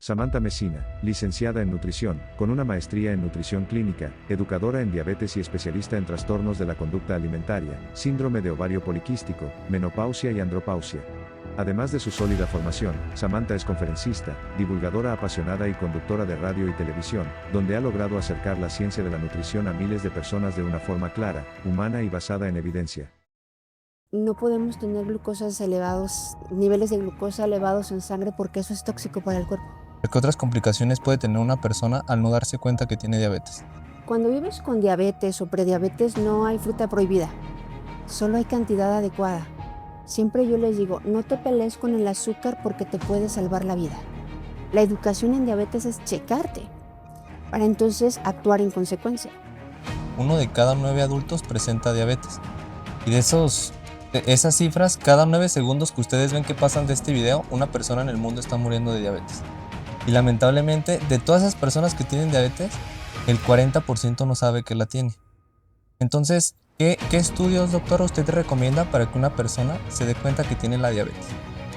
Samantha Messina, licenciada en nutrición, con una maestría en nutrición clínica, educadora en diabetes y especialista en trastornos de la conducta alimentaria, síndrome de ovario poliquístico, menopausia y andropausia. Además de su sólida formación, Samantha es conferencista, divulgadora apasionada y conductora de radio y televisión, donde ha logrado acercar la ciencia de la nutrición a miles de personas de una forma clara, humana y basada en evidencia. No podemos tener niveles de glucosa elevados en sangre porque eso es tóxico para el cuerpo. ¿Qué otras complicaciones puede tener una persona al no darse cuenta que tiene diabetes? Cuando vives con diabetes o prediabetes no hay fruta prohibida, solo hay cantidad adecuada. Siempre yo les digo, no te pelees con el azúcar porque te puede salvar la vida. La educación en diabetes es checarte, para entonces actuar en consecuencia. 1 de cada 9 adultos presenta diabetes. Y de esas cifras, cada 9 segundos que ustedes ven que pasan de este video, una persona en el mundo está muriendo de diabetes. Y lamentablemente, de todas esas personas que tienen diabetes, el 40% no sabe que la tiene. Entonces, ¿qué estudios, doctora, usted recomienda para que una persona se dé cuenta que tiene la diabetes?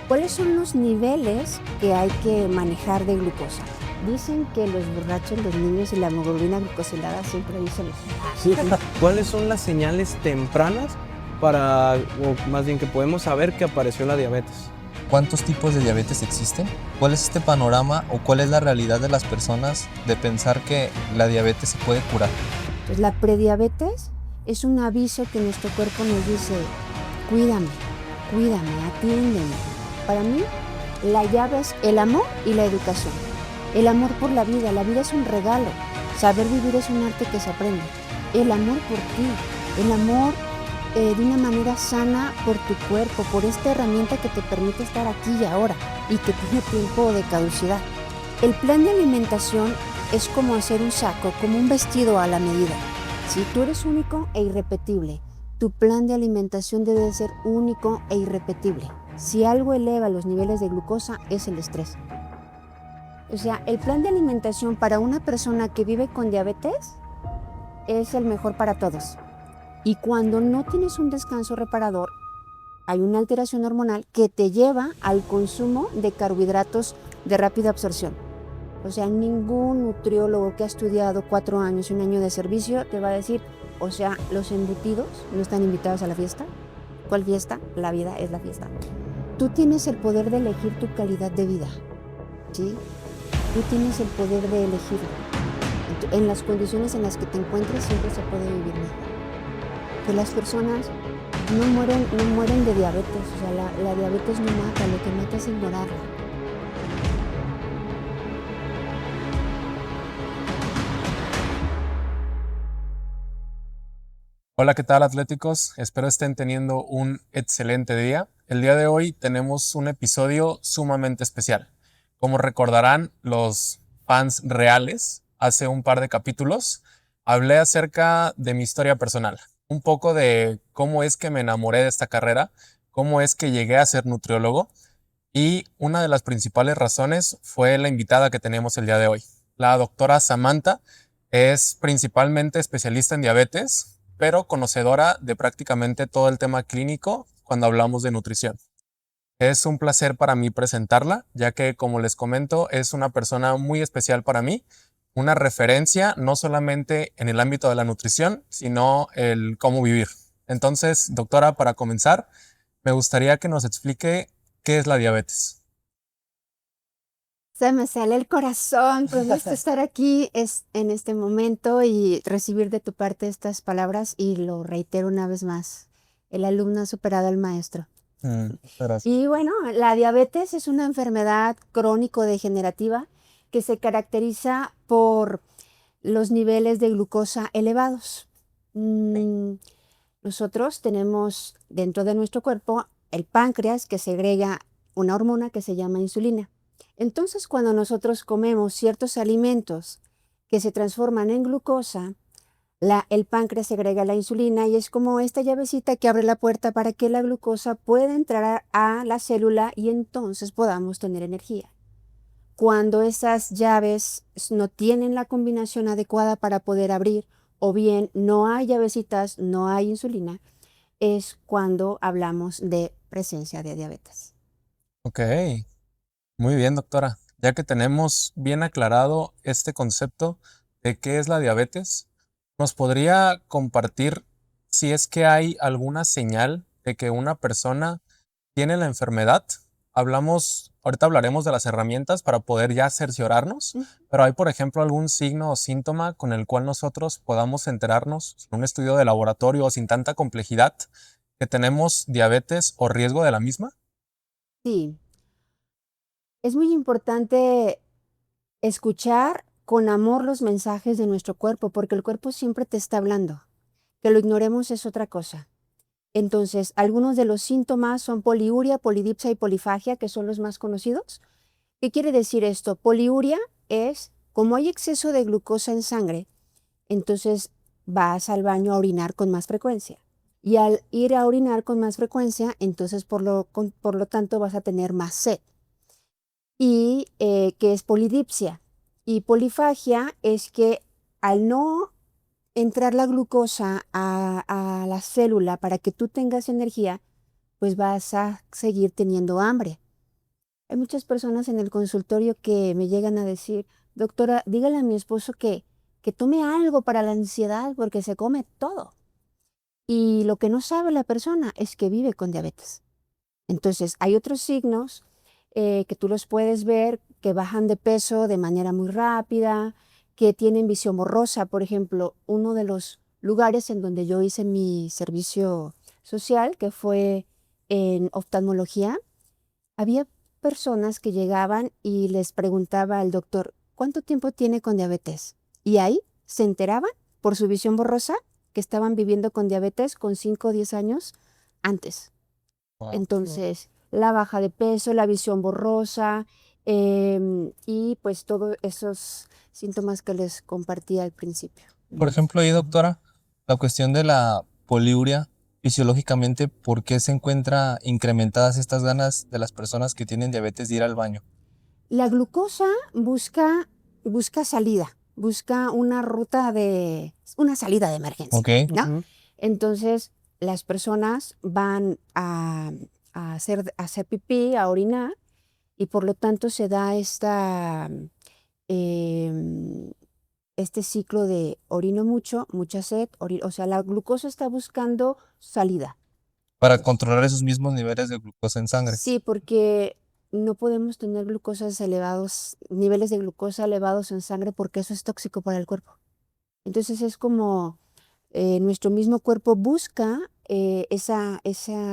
¿Cuáles son los niveles que hay que manejar de glucosa? Dicen que los borrachos, los niños y la hemoglobina glucosilada siempre dicen eso. Sí. ¿Cuáles son las señales tempranas o más bien que podemos saber que apareció la diabetes? ¿Cuántos tipos de diabetes existen? ¿Cuál es este panorama o cuál es la realidad de las personas de pensar que la diabetes se puede curar? Pues la prediabetes es un aviso que nuestro cuerpo nos dice, cuídame, atiéndeme. Para mí, la llave es el amor y la educación. El amor por la vida es un regalo. Saber vivir es un arte que se aprende. El amor por ti, el amor de una manera sana por tu cuerpo, por esta herramienta que te permite estar aquí y ahora y que tiene tiempo de caducidad. El plan de alimentación es como hacer un saco, como un vestido a la medida. Si tú eres único e irrepetible, tu plan de alimentación debe de ser único e irrepetible. Si algo eleva los niveles de glucosa es el estrés. O sea, el plan de alimentación para una persona que vive con diabetes es el mejor para todos. Y cuando no tienes un descanso reparador, hay una alteración hormonal que te lleva al consumo de carbohidratos de rápida absorción. O sea, ningún nutriólogo que ha estudiado 4 años y 1 año de servicio te va a decir, o sea, los embutidos no están invitados a la fiesta. ¿Cuál fiesta? La vida es la fiesta. Tú tienes el poder de elegir tu calidad de vida, ¿sí? Tú tienes el poder de elegirlo. En las condiciones en las que te encuentres siempre se puede vivir mejor. Que las personas no mueren de diabetes, o sea, la diabetes no mata, lo que mata es ignorarla. Hola, ¿qué tal, atléticos? Espero estén teniendo un excelente día. El día de hoy tenemos un episodio sumamente especial. Como recordarán los fans reales, hace un par de capítulos hablé acerca de mi historia personal, un poco de cómo es que me enamoré de esta carrera, cómo es que llegué a ser nutriólogo y una de las principales razones fue la invitada que tenemos el día de hoy. La doctora Samantha es principalmente especialista en diabetes, pero conocedora de prácticamente todo el tema clínico cuando hablamos de nutrición. Es un placer para mí presentarla, ya que, como les comento, es una persona muy especial para mí, una referencia no solamente en el ámbito de la nutrición, sino el cómo vivir. Entonces, doctora, para comenzar, me gustaría que nos explique qué es la diabetes. Se me sale el corazón, pues gusto estar aquí en este momento y recibir de tu parte estas palabras y lo reitero una vez más, el alumno ha superado al maestro. Gracias. Y bueno, la diabetes es una enfermedad crónico-degenerativa que se caracteriza por los niveles de glucosa elevados. Nosotros tenemos dentro de nuestro cuerpo el páncreas que segrega una hormona que se llama insulina. Entonces, cuando nosotros comemos ciertos alimentos que se transforman en glucosa, el páncreas segrega la insulina y es como esta llavecita que abre la puerta para que la glucosa pueda entrar a la célula y entonces podamos tener energía. Cuando esas llaves no tienen la combinación adecuada para poder abrir o bien no hay llavecitas, no hay insulina, es cuando hablamos de presencia de diabetes. Ok, muy bien, doctora. Ya que tenemos bien aclarado este concepto de qué es la diabetes, ¿nos podría compartir si es que hay alguna señal de que una persona tiene la enfermedad? Ahorita hablaremos de las herramientas para poder ya cerciorarnos, pero ¿hay, por ejemplo, algún signo o síntoma con el cual nosotros podamos enterarnos en un estudio de laboratorio o sin tanta complejidad que tenemos diabetes o riesgo de la misma? Sí, es muy importante escuchar con amor los mensajes de nuestro cuerpo, porque el cuerpo siempre te está hablando. Que lo ignoremos es otra cosa. Entonces, algunos de los síntomas son poliuria, polidipsia y polifagia, que son los más conocidos. ¿Qué quiere decir esto? Poliuria es, como hay exceso de glucosa en sangre, entonces vas al baño a orinar con más frecuencia. Y al ir a orinar con más frecuencia, entonces por lo tanto vas a tener más sed. Y que es polidipsia. Y polifagia es que al no entrar la glucosa a la célula para que tú tengas energía, pues vas a seguir teniendo hambre. Hay muchas personas en el consultorio que me llegan a decir, doctora, dígale a mi esposo que tome algo para la ansiedad porque se come todo. Y lo que no sabe la persona es que vive con diabetes. Entonces, hay otros signos que tú los puedes ver, que bajan de peso de manera muy rápida, que tienen visión borrosa. Por ejemplo, uno de los lugares en donde yo hice mi servicio social, que fue en oftalmología, había personas que llegaban y les preguntaba al doctor, ¿cuánto tiempo tiene con diabetes? Y ahí se enteraban por su visión borrosa que estaban viviendo con diabetes con 5 o 10 años antes. Entonces, la baja de peso, la visión borrosa y pues todos esos síntomas que les compartí al principio. Por ejemplo, ahí, doctora, la cuestión de la poliuria, fisiológicamente, ¿por qué se encuentra incrementadas estas ganas de las personas que tienen diabetes de ir al baño? La glucosa busca salida, busca una salida de emergencia, Ok. ¿no? Entonces, las personas van a hacer pipí, a orinar, y por lo tanto se da este ciclo de orino mucho, mucha sed, o sea, la glucosa está buscando salida. Para controlar esos mismos niveles de glucosa en sangre. Sí, porque no podemos tener niveles de glucosa elevados en sangre porque eso es tóxico para el cuerpo. Entonces es como nuestro mismo cuerpo busca esa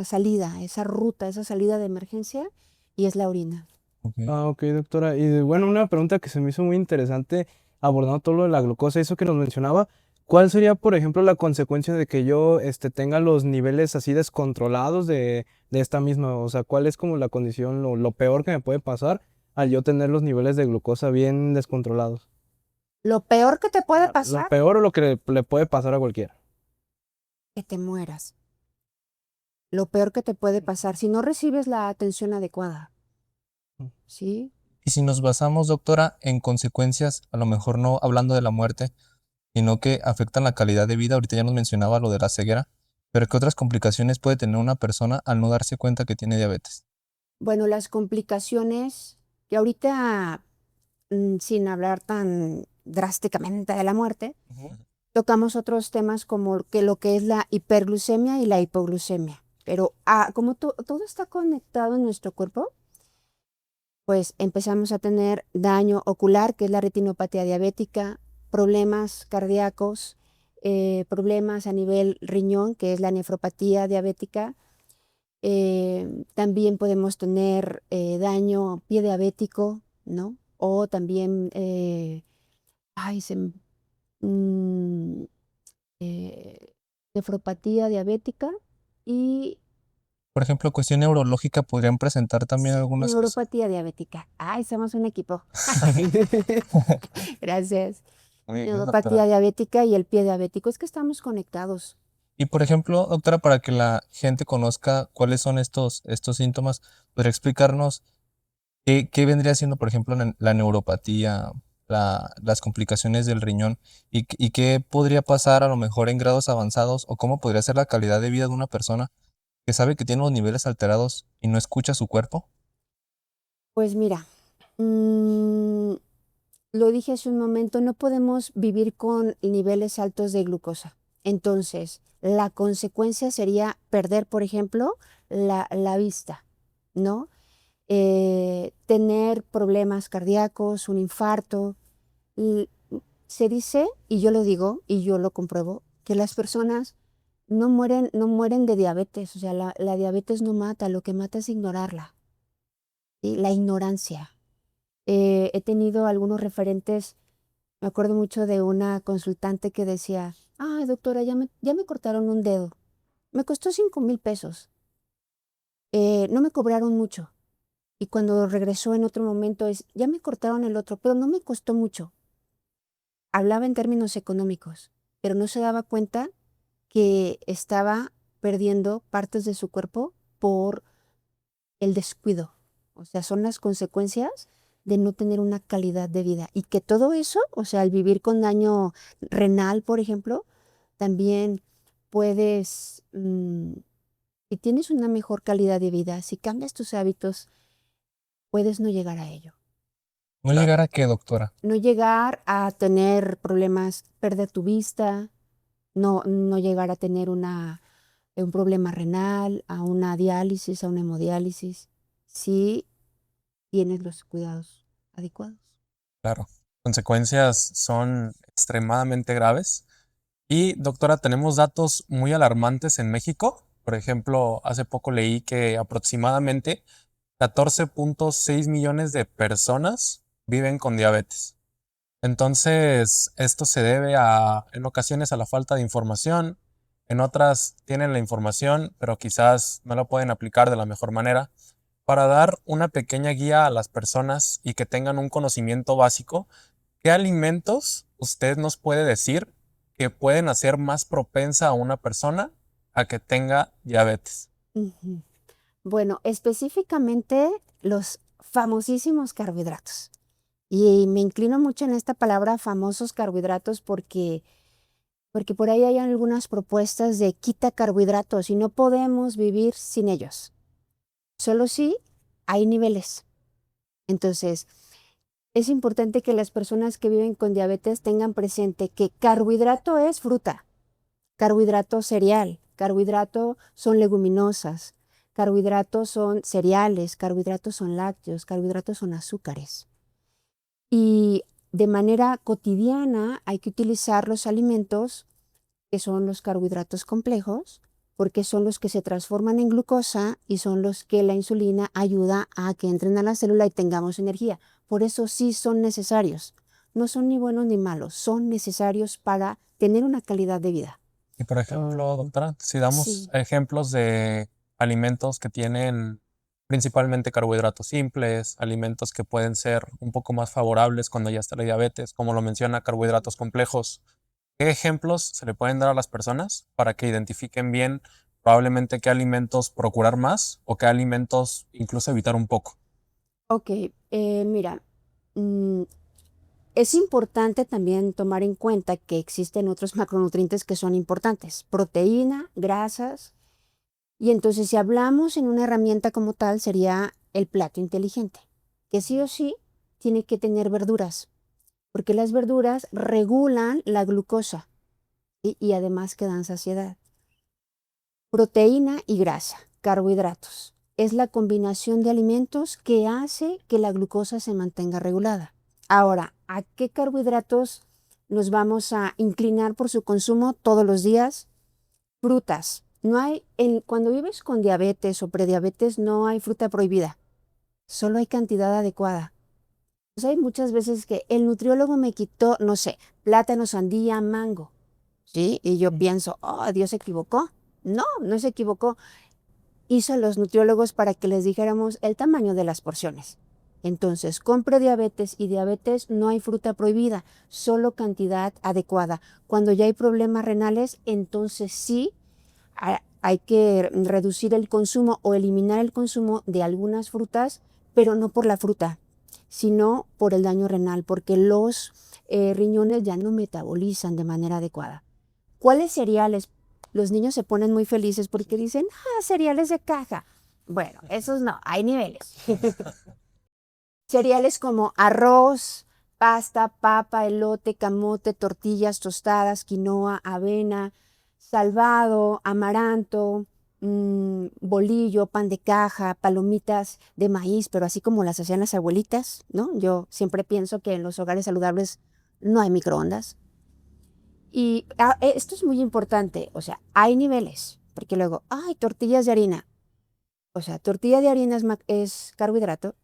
salida, esa ruta, esa salida de emergencia y es la orina. Ok. Ok, doctora. Y bueno, una pregunta que se me hizo muy interesante abordando todo lo de la glucosa, eso que nos mencionaba, ¿cuál sería, por ejemplo, la consecuencia de que yo tenga los niveles así descontrolados de esta misma? O sea, ¿cuál es como la condición, lo peor que me puede pasar al yo tener los niveles de glucosa bien descontrolados? Lo peor que te puede Lo pasar peor o lo que le puede pasar a cualquiera. es que te mueras. Lo peor que te puede pasar si no recibes la atención adecuada. ¿Sí? Y si nos basamos, doctora, en consecuencias, a lo mejor no hablando de la muerte, sino que afectan la calidad de vida, ahorita ya nos mencionaba lo de la ceguera, pero ¿qué otras complicaciones puede tener una persona al no darse cuenta que tiene diabetes? Bueno, las complicaciones que ahorita, sin hablar tan drásticamente de la muerte, tocamos otros temas como lo que es la hiperglucemia y la hipoglucemia. Pero como todo está conectado en nuestro cuerpo, pues empezamos a tener daño ocular, que es la retinopatía diabética, problemas cardíacos, problemas a nivel riñón, que es la nefropatía diabética. También podemos tener daño pie diabético, ¿no? O también, ay, mm, eh, nefropatía diabética y Por ejemplo, cuestión neurológica, podrían presentar también algunas cosas. neuropatía diabética. Ay, somos un equipo. Gracias. Muy bien, Neuropatía doctora. diabética y el pie diabético. Es que estamos conectados. Y por ejemplo, doctora, para que la gente conozca cuáles son estos síntomas, ¿podría explicarnos qué vendría siendo, por ejemplo, la neuropatía, las complicaciones del riñón y qué podría pasar a lo mejor en grados avanzados o cómo podría ser la calidad de vida de una persona que sabe que tiene los niveles alterados y no escucha su cuerpo? Pues mira, Mm, lo dije hace un momento, no podemos vivir con niveles altos de glucosa. Entonces, la consecuencia sería perder, por ejemplo, la vista, ¿no? Tener problemas cardíacos, un infarto. L- Se dice, y yo lo digo, y yo lo compruebo, que las personas no mueren de diabetes. O sea, la diabetes no mata, lo que mata es ignorarla, ¿sí? La ignorancia. He tenido algunos referentes. Me acuerdo mucho de una consultante que decía, ay, doctora, ya me cortaron un dedo. Me costó 5,000 pesos. No me cobraron mucho. Y cuando regresó en otro momento ya me cortaron el otro, pero no me costó mucho. Hablaba en términos económicos, pero no se daba cuenta que estaba perdiendo partes de su cuerpo por el descuido. O sea, son las consecuencias de no tener una calidad de vida. Y que todo eso, o sea, al vivir con daño renal, por ejemplo, también puedes, si tienes una mejor calidad de vida, si cambias tus hábitos, puedes no llegar a ello. ¿No llegar a qué, doctora? No llegar a tener problemas, perder tu vista, no llegar a tener un problema renal, a una diálisis, a una hemodiálisis, si tienes los cuidados adecuados. Claro. Consecuencias son extremadamente graves. Y doctora, tenemos datos muy alarmantes en México. Por ejemplo, hace poco leí que aproximadamente 14.6 millones de personas viven con diabetes. Entonces, esto se debe en ocasiones a la falta de información, en otras tienen la información, pero quizás no la pueden aplicar de la mejor manera. Para dar una pequeña guía a las personas y que tengan un conocimiento básico, ¿qué alimentos usted nos puede decir que pueden hacer más propensa a una persona a que tenga diabetes? Ujú. Bueno, específicamente los famosísimos carbohidratos. Y me inclino mucho en esta palabra famosos carbohidratos porque por ahí hay algunas propuestas de quita carbohidratos y no podemos vivir sin ellos. Solo si hay niveles. Entonces, es importante que las personas que viven con diabetes tengan presente que carbohidrato es fruta, carbohidrato cereal, carbohidrato son leguminosas, carbohidratos son cereales, carbohidratos son lácteos, carbohidratos son azúcares. Y de manera cotidiana hay que utilizar los alimentos que son los carbohidratos complejos, porque son los que se transforman en glucosa y son los que la insulina ayuda a que entren a la célula y tengamos energía. Por eso sí son necesarios. No son ni buenos ni malos, son necesarios para tener una calidad de vida. Y por ejemplo, doctora, si damos Sí. ejemplos de alimentos que tienen principalmente carbohidratos simples, alimentos que pueden ser un poco más favorables cuando ya está la diabetes, como lo menciona, carbohidratos complejos, ¿qué ejemplos se le pueden dar a las personas para que identifiquen bien probablemente qué alimentos procurar más o qué alimentos incluso evitar un poco? Ok, mira, mm, es importante también tomar en cuenta que existen otros macronutrientes que son importantes, proteína, grasas, y entonces si hablamos en una herramienta como tal sería el plato inteligente, que sí o sí tiene que tener verduras, porque las verduras regulan la glucosa y además que dan saciedad. Proteína y grasa, carbohidratos. Es la combinación de alimentos que hace que la glucosa se mantenga regulada. Ahora, ¿a qué carbohidratos nos vamos a inclinar por su consumo todos los días? Frutas. Cuando vives con diabetes o prediabetes no hay fruta prohibida, solo hay cantidad adecuada. Pues hay muchas veces que el nutriólogo me quitó, no sé, plátano, sandía, mango, ¿sí? Y yo pienso, oh, Dios se equivocó. No, no se equivocó. Hizo a los nutriólogos para que les dijéramos el tamaño de las porciones. Entonces, con prediabetes y diabetes no hay fruta prohibida, solo cantidad adecuada. Cuando ya hay problemas renales, entonces sí hay que reducir el consumo o eliminar el consumo de algunas frutas, pero no por la fruta, sino por el daño renal, porque los riñones ya no metabolizan de manera adecuada. ¿Cuáles cereales? Los niños se ponen muy felices porque dicen, cereales de caja. Bueno, esos no, hay niveles. Cereales como arroz, pasta, papa, elote, camote, tortillas, tostadas, quinoa, avena, salvado, amaranto, bolillo, pan de caja, palomitas de maíz, pero así como las hacían las abuelitas, ¿no? Yo siempre pienso que en los hogares saludables no hay microondas. Y esto es muy importante, o sea, hay niveles, porque luego, ay, tortillas de harina. O sea, tortilla de harina es carbohidrato,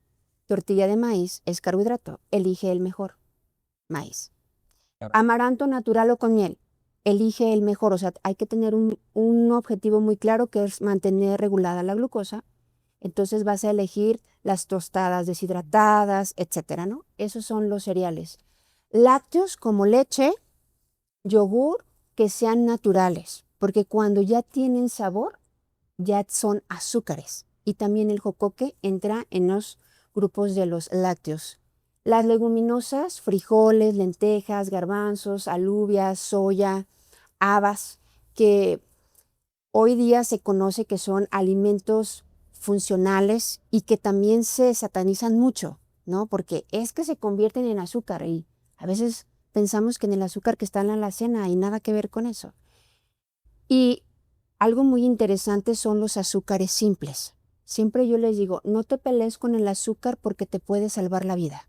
tortilla de maíz es carbohidrato. Elige el mejor, maíz. Claro. Amaranto natural o con miel, elige el mejor. O sea, hay que tener un objetivo muy claro que es mantener regulada la glucosa. Entonces vas a elegir las tostadas deshidratadas, etcétera, ¿no? Esos son los cereales. Lácteos como leche, yogur, que sean naturales, porque cuando ya tienen sabor, ya son azúcares. Y también el jocoque entra en los grupos de los lácteos. Las leguminosas, frijoles, lentejas, garbanzos, alubias, soya, habas, que hoy día se conoce que son alimentos funcionales y que también se satanizan mucho, ¿no? Porque es que se convierten en azúcar y a veces pensamos que en el azúcar que está en la alacena hay nada que ver con eso. Y algo muy interesante son los azúcares simples. Siempre yo les digo, no te pelees con el azúcar porque te puede salvar la vida.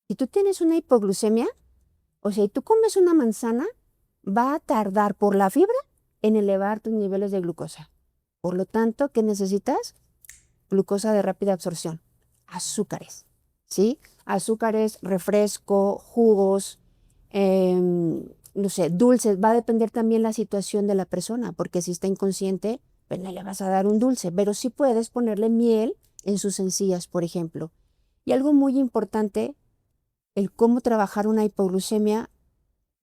Si tú tienes una hipoglucemia, o sea, y tú comes una manzana, va a tardar por la fibra en elevar tus niveles de glucosa. Por lo tanto, ¿qué necesitas? Glucosa de rápida absorción. Azúcares, ¿sí? Azúcares, refresco, jugos, no sé, dulces. Va a depender también la situación de la persona, porque si está inconsciente, pues no le vas a dar un dulce, pero sí puedes ponerle miel en sus encías, por ejemplo. Y algo muy importante, el cómo trabajar una hipoglucemia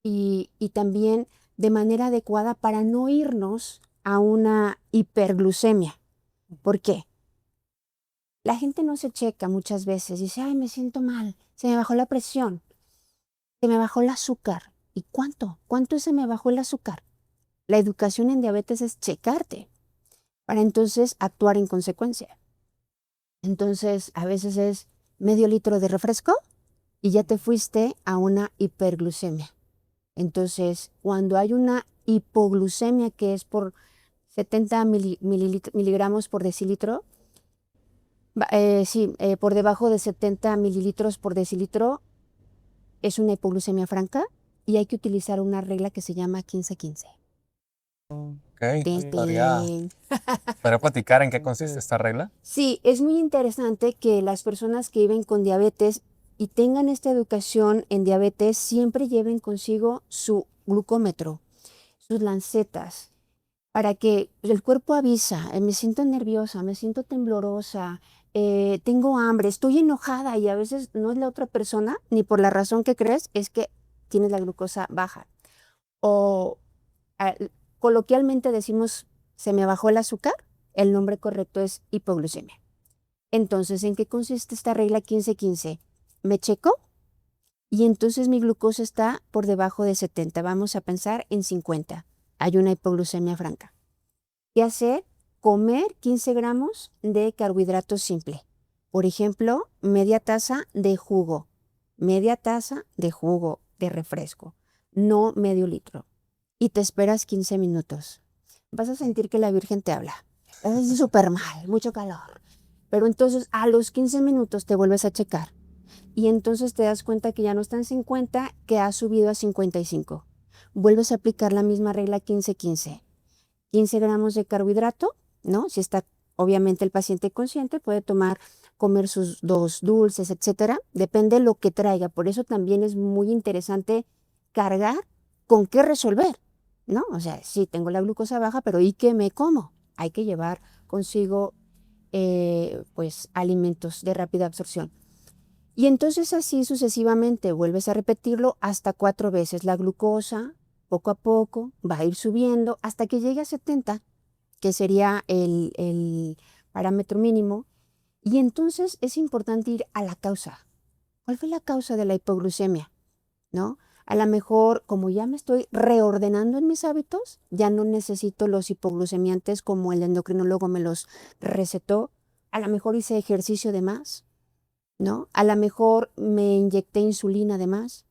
y también de manera adecuada para no irnos a una hiperglucemia. ¿Por qué? La gente no se checa muchas veces, dice, ay, me siento mal, se me bajó la presión, se me bajó el azúcar. ¿Y cuánto? ¿Cuánto se me bajó el azúcar? La educación en diabetes es checarte para entonces actuar en consecuencia. Entonces, a veces es medio litro de refresco y ya te fuiste a una hiperglucemia. Entonces, cuando hay una hipoglucemia que es por 70 miligramos por decilitro, por debajo de 70 mililitros por decilitro es una hipoglucemia franca y hay que utilizar una regla que se llama 15-15. Ok, Tin, podría tin. platicar en qué consiste esta regla. Sí, es muy interesante que las personas que viven con diabetes y tengan esta educación en diabetes siempre lleven consigo su glucómetro, sus lancetas, para que el cuerpo avisa, me siento nerviosa, me siento temblorosa, tengo hambre, estoy enojada y a veces no es la otra persona, ni por la razón que crees, es que tienes la glucosa baja. O ah, coloquialmente decimos, se me bajó el azúcar, el nombre correcto es hipoglucemia. Entonces, ¿en qué consiste esta regla 15-15? Me checo y entonces mi glucosa está por debajo de 70. Vamos a pensar en 50. Hay una hipoglucemia franca. ¿Qué hacer? Comer 15 gramos de carbohidrato simple. Por ejemplo, media taza de jugo de refresco, no medio litro. Y te esperas 15 minutos. Vas a sentir que la Virgen te habla. Es súper mal, mucho calor. Pero entonces a los 15 minutos te vuelves a checar. Y entonces te das cuenta que ya no está en 50, que ha subido a 55. Vuelves a aplicar la misma regla 15-15. 15 gramos de carbohidrato, ¿no? Si está obviamente el paciente consciente, puede comer sus 2 dulces, etcétera. Depende de lo que traiga. Por eso también es muy interesante cargar con qué resolver, ¿no? O sea, sí, tengo la glucosa baja, pero ¿y qué me como? Hay que llevar consigo, pues, alimentos de rápida absorción. Y entonces así sucesivamente vuelves a repetirlo hasta 4 veces. La glucosa, poco a poco, va a ir subiendo hasta que llegue a 70, que sería el parámetro mínimo. Y entonces es importante ir a la causa. ¿Cuál fue la causa de la hipoglucemia? ¿No? A lo mejor, como ya me estoy reordenando en mis hábitos, ya no necesito los hipoglucemiantes como el endocrinólogo me los recetó. A lo mejor hice ejercicio de más, ¿no? A lo mejor me inyecté insulina además.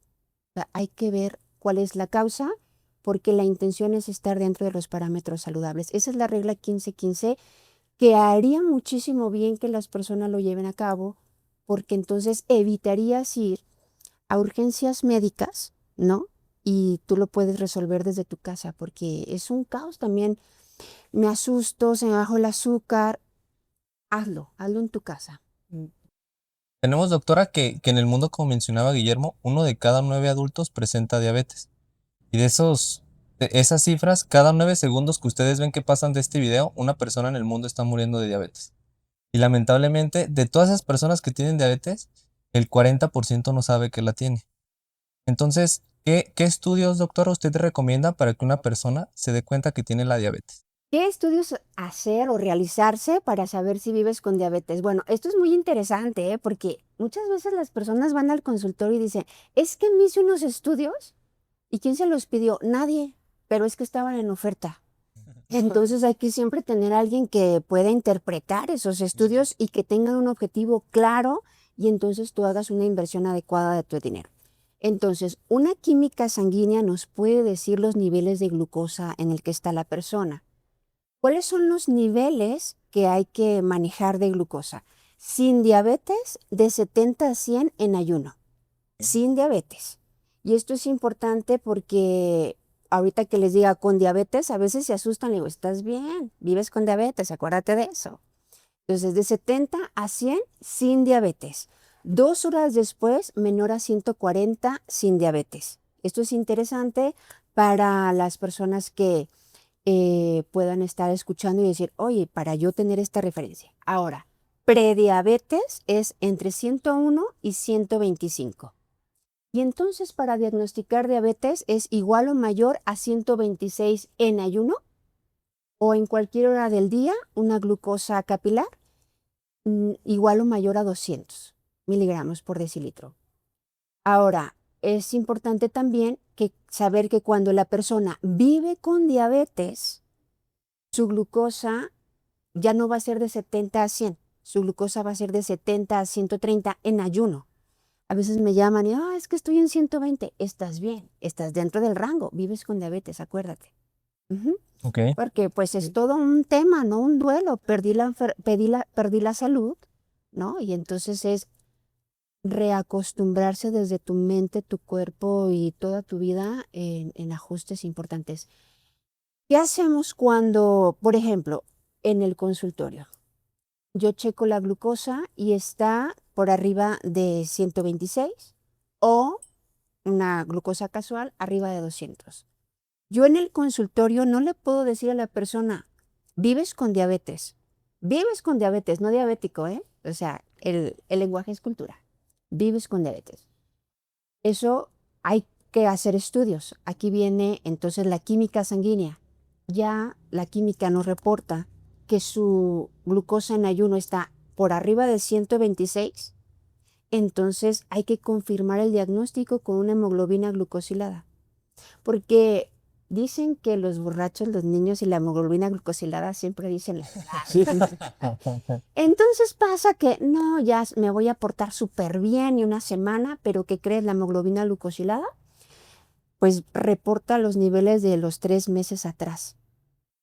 O sea, hay que ver cuál es la causa, porque la intención es estar dentro de los parámetros saludables. Esa es la regla 15-15, que haría muchísimo bien que las personas lo lleven a cabo, porque entonces evitarías ir a urgencias médicas, ¿no? Y tú lo puedes resolver desde tu casa, porque es un caos también. Me asusto, se me bajó el azúcar. Hazlo en tu casa. Tenemos, doctora, que en el mundo, como mencionaba Guillermo, 1 de cada 9 adultos presenta diabetes. Y de esas cifras, cada 9 segundos que ustedes ven que pasan de este video, una persona en el mundo está muriendo de diabetes. Y lamentablemente, de todas esas personas que tienen diabetes, el 40% no sabe que la tiene. Entonces, ¿qué estudios, doctora, usted recomienda para que una persona se dé cuenta que tiene la diabetes? ¿Qué estudios hacer o realizarse para saber si vives con diabetes? Bueno, esto es muy interesante, porque muchas veces las personas van al consultorio y dicen, es que me hice unos estudios. ¿Y quién se los pidió? Nadie, pero es que estaban en oferta. Entonces hay que siempre tener a alguien que pueda interpretar esos estudios y que tenga un objetivo claro, y entonces tú hagas una inversión adecuada de tu dinero. Entonces, una química sanguínea nos puede decir los niveles de glucosa en el que está la persona. ¿Cuáles son los niveles que hay que manejar de glucosa? Sin diabetes, de 70 a 100 en ayuno. Sin diabetes. Y esto es importante porque ahorita que les diga con diabetes, a veces se asustan y digo, estás bien, vives con diabetes, acuérdate de eso. Entonces, de 70 a 100 sin diabetes. 2 horas después, menor a 140 sin diabetes. Esto es interesante para las personas que puedan estar escuchando y decir, oye, para yo tener esta referencia. Ahora, prediabetes es entre 101 y 125. Y entonces para diagnosticar diabetes es igual o mayor a 126 en ayuno o en cualquier hora del día, una glucosa capilar igual o mayor a 200 miligramos por decilitro. Ahora, es importante también saber que cuando la persona vive con diabetes, su glucosa ya no va a ser de 70 a 100, su glucosa va a ser de 70 a 130 en ayuno. A veces me llaman y, es que estoy en 120. Estás bien, estás dentro del rango, vives con diabetes, acuérdate. Ok. Porque pues es todo un tema, ¿no? Un duelo, perdí la salud, ¿no? Y entonces es reacostumbrarse desde tu mente, tu cuerpo y toda tu vida en ajustes importantes. ¿Qué hacemos cuando, por ejemplo, en el consultorio, yo checo la glucosa y está por arriba de 126 o una glucosa casual arriba de 200? Yo en el consultorio no le puedo decir a la persona, vives con diabetes, no diabético, ¿eh? O sea, el lenguaje es cultura, vives con diabetes. Eso hay que hacer estudios. Aquí viene entonces la química sanguínea. Ya la química nos reporta que su glucosa en ayuno está por arriba de 126, entonces hay que confirmar el diagnóstico con una hemoglobina glucosilada. Porque dicen que los borrachos, los niños y la hemoglobina glucosilada siempre dicen la verdad. Entonces pasa que no, ya me voy a portar súper bien y una semana, pero ¿qué crees? La hemoglobina glucosilada pues reporta los niveles de los 3 meses atrás.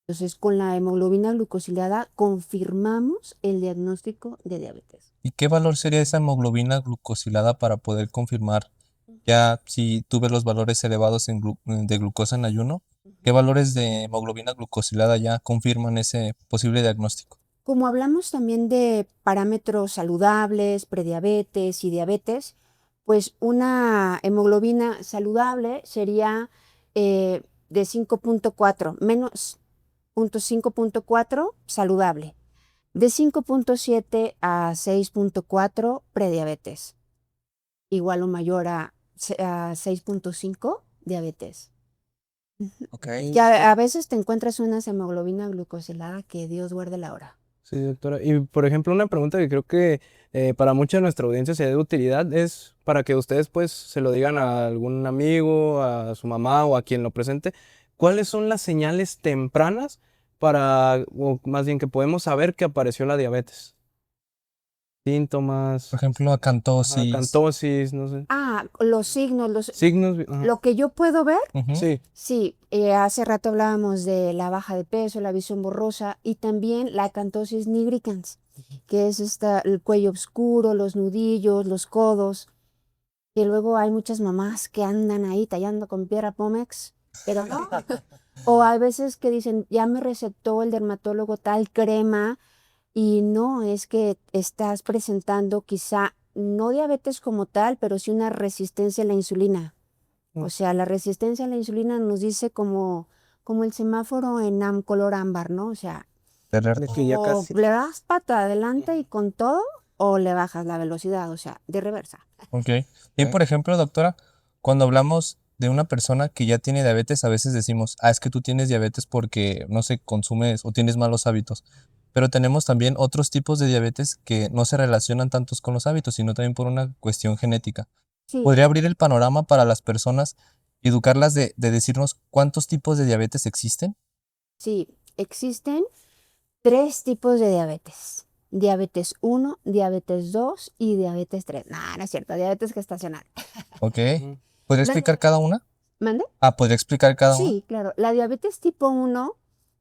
Entonces, con la hemoglobina glucosilada confirmamos el diagnóstico de diabetes. ¿Y qué valor sería esa hemoglobina glucosilada para poder confirmar ya si tuve los valores elevados de glucosa en ayuno? ¿Qué valores de hemoglobina glucosilada ya confirman ese posible diagnóstico? Como hablamos también de parámetros saludables, prediabetes y diabetes, pues una hemoglobina saludable sería de 5.4, menos 5.4 saludable. De 5.7 a 6.4 prediabetes. Igual o mayor a 6.5 diabetes. Ok. Que a veces te encuentras una hemoglobina glucosilada que Dios guarde la hora. Sí, doctora. Y por ejemplo, una pregunta que creo que para mucha de nuestra audiencia sería de utilidad es para que ustedes pues se lo digan a algún amigo, a su mamá o a quien lo presente. ¿Cuáles son las señales tempranas o más bien que podemos saber que apareció la diabetes? síntomas, Por ejemplo, acantosis. acantosis, no sé. Los signos, Signos. lo que yo puedo ver. Ujú. Sí. Sí, hace rato hablábamos de la baja de peso, la visión borrosa y también la acantosis nigricans, que es el cuello oscuro, los nudillos, los codos, que luego hay muchas mamás que andan ahí tallando con piedra pómex, pero no. O hay veces que dicen, ya me recetó el dermatólogo tal crema y no, es que estás presentando quizá no diabetes como tal, pero sí una resistencia a la insulina. O sea, la resistencia a la insulina nos dice como el semáforo en color ámbar, ¿no? O sea, De De que ya o casi. le das pata adelante y con todo, o le bajas la velocidad, o sea, de reversa. Ok. Y por ejemplo, doctora, cuando hablamos de una persona que ya tiene diabetes, a veces decimos, es que tú tienes diabetes porque, no sé, consumes o tienes malos hábitos. Pero tenemos también otros tipos de diabetes que no se relacionan tantos con los hábitos, sino también por una cuestión genética. Sí, ¿Podría abrir el panorama para las personas y educarlas de decirnos cuántos tipos de diabetes existen? sí, existen 3 tipos de diabetes. Diabetes 1, diabetes 2 y diabetes 3. No, no es cierto, diabetes gestacional. Ok. Ujú. ¿Podría La explicar cada una? ¿Mande? ¿Podría explicar cada una? Sí, claro. La diabetes tipo 1,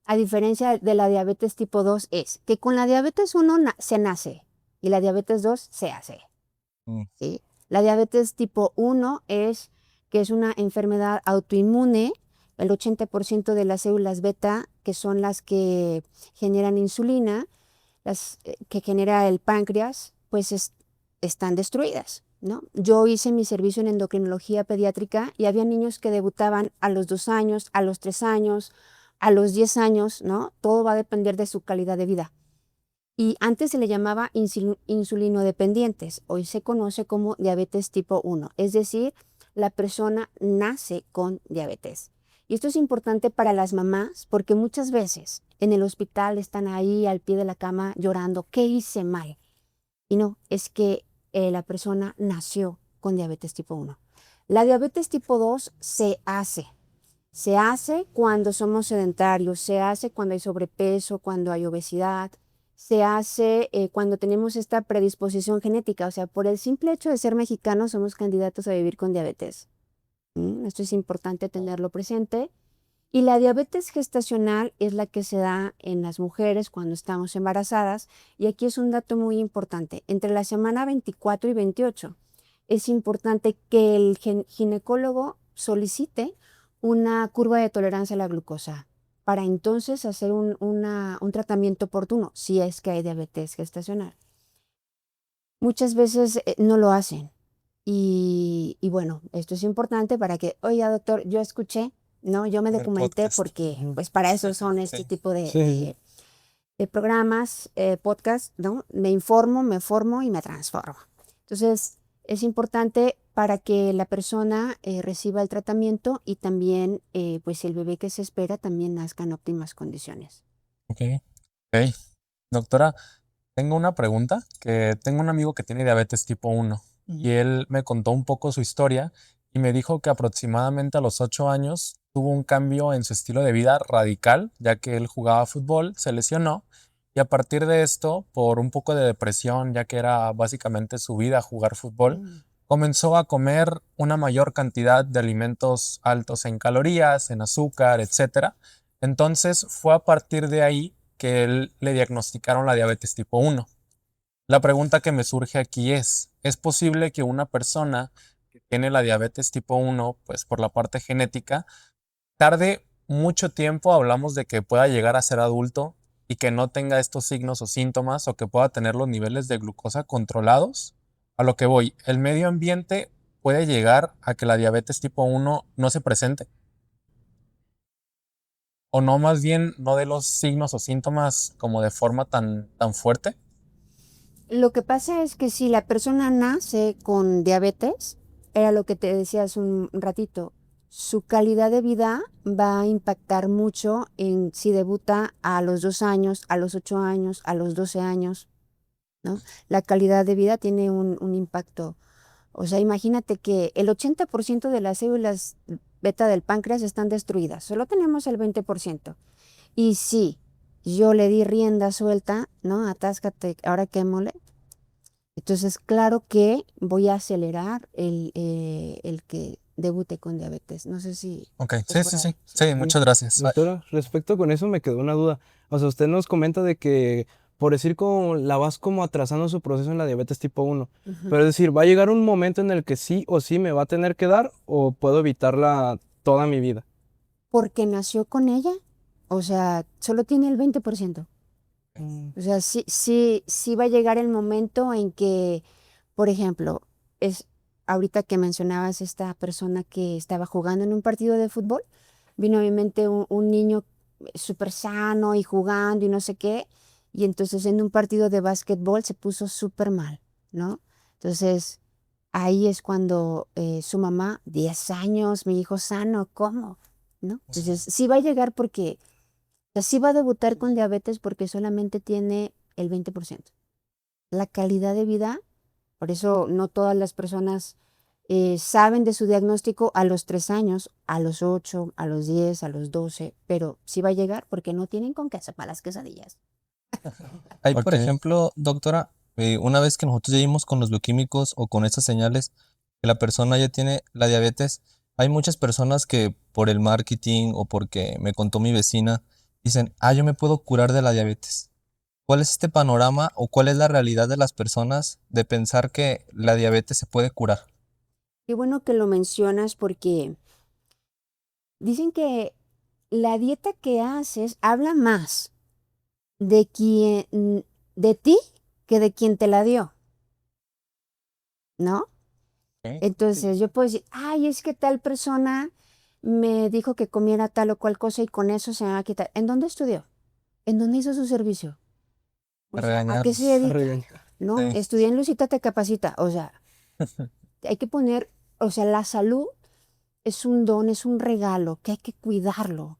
a diferencia de la diabetes tipo 2, es que con la diabetes 1 se nace y la diabetes 2 se hace. Mm, ¿Sí? La diabetes tipo 1 es que es una enfermedad autoinmune. El 80% de las células beta, que son las que generan insulina, las que genera el páncreas, pues están destruidas, ¿no? Yo hice mi servicio en endocrinología pediátrica y había niños que debutaban a los 2 años, a los 3 años, a los 10 años, ¿no? Todo va a depender de su calidad de vida. Y antes se le llamaba insulinodependientes, hoy se conoce como diabetes tipo 1, es decir, la persona nace con diabetes. Y esto es importante para las mamás porque muchas veces en el hospital están ahí al pie de la cama llorando, ¿qué hice mal? Y no, es que la persona nació con diabetes tipo 1. La diabetes tipo 2 se hace cuando somos sedentarios, se hace cuando hay sobrepeso, cuando hay obesidad, se hace cuando tenemos esta predisposición genética, o sea, por el simple hecho de ser mexicanos somos candidatos a vivir con diabetes. Esto es importante tenerlo presente. Y la diabetes gestacional es la que se da en las mujeres cuando estamos embarazadas. Y aquí es un dato muy importante. Entre la semana 24 y 28 es importante que el ginecólogo solicite una curva de tolerancia a la glucosa para entonces hacer un tratamiento oportuno si es que hay diabetes gestacional. Muchas veces no lo hacen. Y bueno, esto es importante para que, oye, doctor, yo escuché, ¿no? Yo me En el documenté podcast. porque, Ujú. pues, para eso son este Sí. tipo Sí, sí. de programas, podcast, ¿no? Me informo, me formo y me transformo. Entonces, es importante para que la persona reciba el tratamiento y también, pues, el bebé que se espera también nazca en óptimas condiciones. Ok. Ok. Doctora, tengo una pregunta, que tengo un amigo que tiene diabetes tipo 1 y él me contó un poco su historia y me dijo que aproximadamente a los 8 años tuvo un cambio en su estilo de vida radical, ya que él jugaba fútbol, se lesionó y a partir de esto, por un poco de depresión, ya que era básicamente su vida jugar fútbol, comenzó a comer una mayor cantidad de alimentos altos en calorías, en azúcar, etcétera. Entonces fue a partir de ahí que él le diagnosticaron la diabetes tipo 1. La pregunta que me surge aquí ¿es posible que una persona que tiene la diabetes tipo 1, pues por la parte genética, tarde mucho tiempo, hablamos de que pueda llegar a ser adulto y que no tenga estos signos o síntomas o que pueda tener los niveles de glucosa controlados? A lo que voy, el medio ambiente puede llegar a que la diabetes tipo 1 no se presente o no, más bien no de los signos o síntomas como de forma tan fuerte. Lo que pasa es que si la persona nace con diabetes, era lo que te decía hace un ratito, su calidad de vida va a impactar mucho en si debuta a los 2 años, a los 8 años, a los 12 años, ¿no? La calidad de vida tiene un impacto. O sea, imagínate que el 80% de las células beta del páncreas están destruidas, solo tenemos el 20%. Y sí, yo le di rienda suelta, ¿no? Atáscate, ahora qué mole. Entonces, claro que voy a acelerar el que debute con diabetes. No sé si Ok, es sí, por sí, ahí. sí. Sí, muchas gracias. Doctora, respecto con eso me quedó una duda. O sea, usted nos comenta de que, por decir, como la vas como atrasando su proceso en la diabetes tipo 1. Ujú. Pero es decir, ¿va a llegar un momento en el que sí o sí me va a tener que dar o puedo evitarla toda mi vida? Porque nació con ella, o sea, solo tiene el 20%. Mm, O sea, sí va a llegar el momento en que, por ejemplo, es ahorita que mencionabas esta persona que estaba jugando en un partido de fútbol, vino a mi mente un niño súper sano y jugando y no sé qué, y entonces en un partido de básquetbol se puso súper mal, ¿no? Entonces ahí es cuando su mamá, 10 años, mi hijo sano, ¿cómo? ¿No? Entonces sí va a llegar porque sea, sí va a debutar con diabetes porque solamente tiene el 20%. La calidad de vida, por eso no todas las personas saben de su diagnóstico a los 3 años, a los 8, a los 10, a los 12, pero sí va a llegar porque no tienen con queso para las quesadillas. Hay, por Ok. ejemplo, doctora, una vez que nosotros ya vimos con los bioquímicos o con estas señales que la persona ya tiene la diabetes, hay muchas personas que por el marketing o porque me contó mi vecina, dicen, yo me puedo curar de la diabetes. ¿Cuál es este panorama o cuál es la realidad de las personas de pensar que la diabetes se puede curar? Qué bueno que lo mencionas porque dicen que la dieta que haces habla más de de ti que de quien te la dio, ¿no? Ok. Entonces yo puedo decir, ay, es que tal persona me dijo que comiera tal o cual cosa y con eso se me va a quitar. ¿En dónde estudió? ¿En dónde hizo su servicio? O A sea, ¿a regañar. qué se a dedica? regañar. ¿No? Sí. Estudia en Lucita Te Capacita. O sea, hay que poner, o sea, la salud es un don, es un regalo que hay que cuidarlo.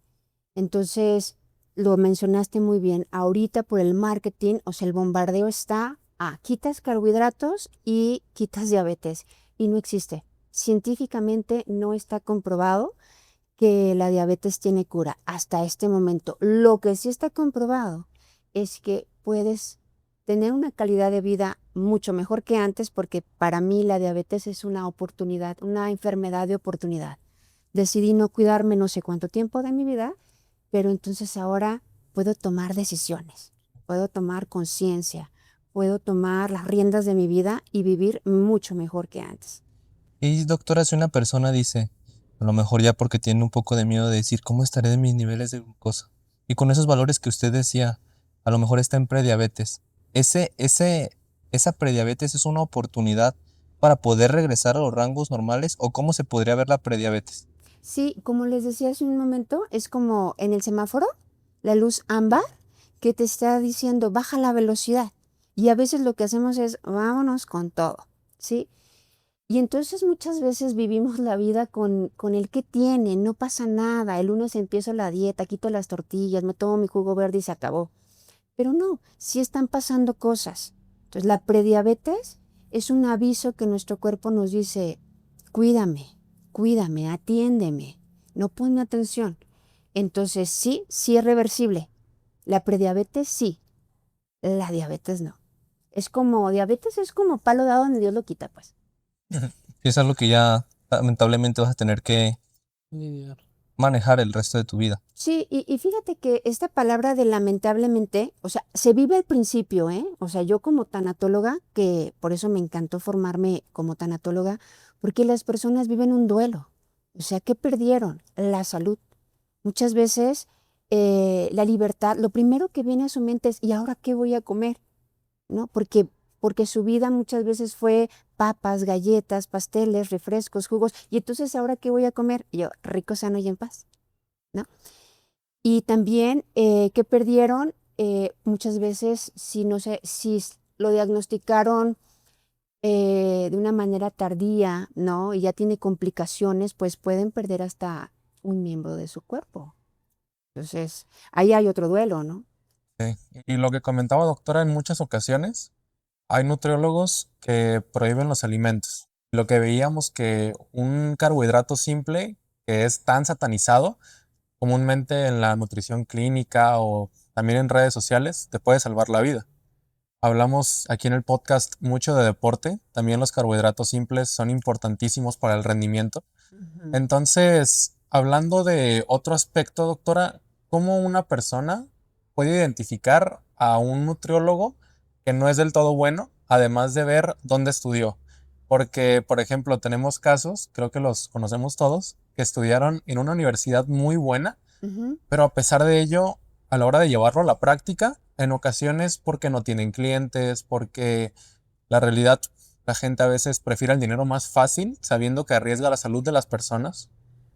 Entonces, lo mencionaste muy bien. Ahorita por el marketing, o sea, el bombardeo está quitas carbohidratos y quitas diabetes. Y no existe. Científicamente no está comprobado que la diabetes tiene cura hasta este momento. Lo que sí está comprobado es que puedes tener una calidad de vida mucho mejor que antes porque para mí la diabetes es una oportunidad, una enfermedad de oportunidad. Decidí no cuidarme no sé cuánto tiempo de mi vida, pero entonces ahora puedo tomar decisiones, puedo tomar conciencia, puedo tomar las riendas de mi vida y vivir mucho mejor que antes. Y doctora, si una persona dice, a lo mejor ya porque tiene un poco de miedo de decir, ¿cómo estaré de mis niveles de glucosa? Y con esos valores que usted decía, a lo mejor está en prediabetes. Esa prediabetes es una oportunidad para poder regresar a los rangos normales o cómo se podría ver la prediabetes. Sí, como les decía hace un momento, es como en el semáforo, la luz ámbar que te está diciendo baja la velocidad. Y a veces lo que hacemos es vámonos con todo, ¿sí? Y entonces muchas veces vivimos la vida con el que tiene, no pasa nada. El lunes empiezo la dieta, quito las tortillas, me tomo mi jugo verde y se acabó. Pero no, sí están pasando cosas. Entonces la prediabetes es un aviso que nuestro cuerpo nos dice, cuídame, cuídame, atiéndeme, no ponme atención. Entonces sí es reversible. La prediabetes sí, la diabetes no. Diabetes es como palo dado donde Dios lo quita, pues. Y es algo que ya lamentablemente vas a tener que Lidiar. manejar el resto de tu vida. Sí, y fíjate que esta palabra de lamentablemente, o sea, se vive al principio, ¿eh? O sea, yo como tanatóloga, que por eso me encantó formarme como tanatóloga, porque las personas viven un duelo. O sea, ¿qué perdieron? La salud. Muchas veces la libertad, lo primero que viene a su mente es, ¿y ahora qué voy a comer? ¿No? Porque su vida muchas veces fue papas, galletas, pasteles, refrescos, jugos, y entonces, ¿ahora qué voy a comer? Y yo, rico, sano y en paz, ¿no? Y también que perdieron muchas veces, si no sé, lo diagnosticaron de una manera tardía, ¿no? Y ya tiene complicaciones, pues pueden perder hasta un miembro de su cuerpo. Entonces, ahí hay otro duelo, ¿no? Ok. Y lo que comentaba doctora, en muchas ocasiones hay nutriólogos que prohíben los alimentos. Lo que veíamos que un carbohidrato simple que es tan satanizado comúnmente en la nutrición clínica o también en redes sociales te puede salvar la vida. Hablamos aquí en el podcast mucho de deporte, también los carbohidratos simples son importantísimos para el rendimiento. Entonces, hablando de otro aspecto, doctora, ¿cómo una persona puede identificar a un nutriólogo que no es del todo bueno, además de ver dónde estudió? Porque, por ejemplo, tenemos casos, creo que los conocemos todos, que estudiaron en una universidad muy buena, Ujú. pero a pesar de ello, a la hora de llevarlo a la práctica, en ocasiones porque no tienen clientes, porque la realidad, la gente a veces prefiere el dinero más fácil, sabiendo que arriesga la salud de las personas.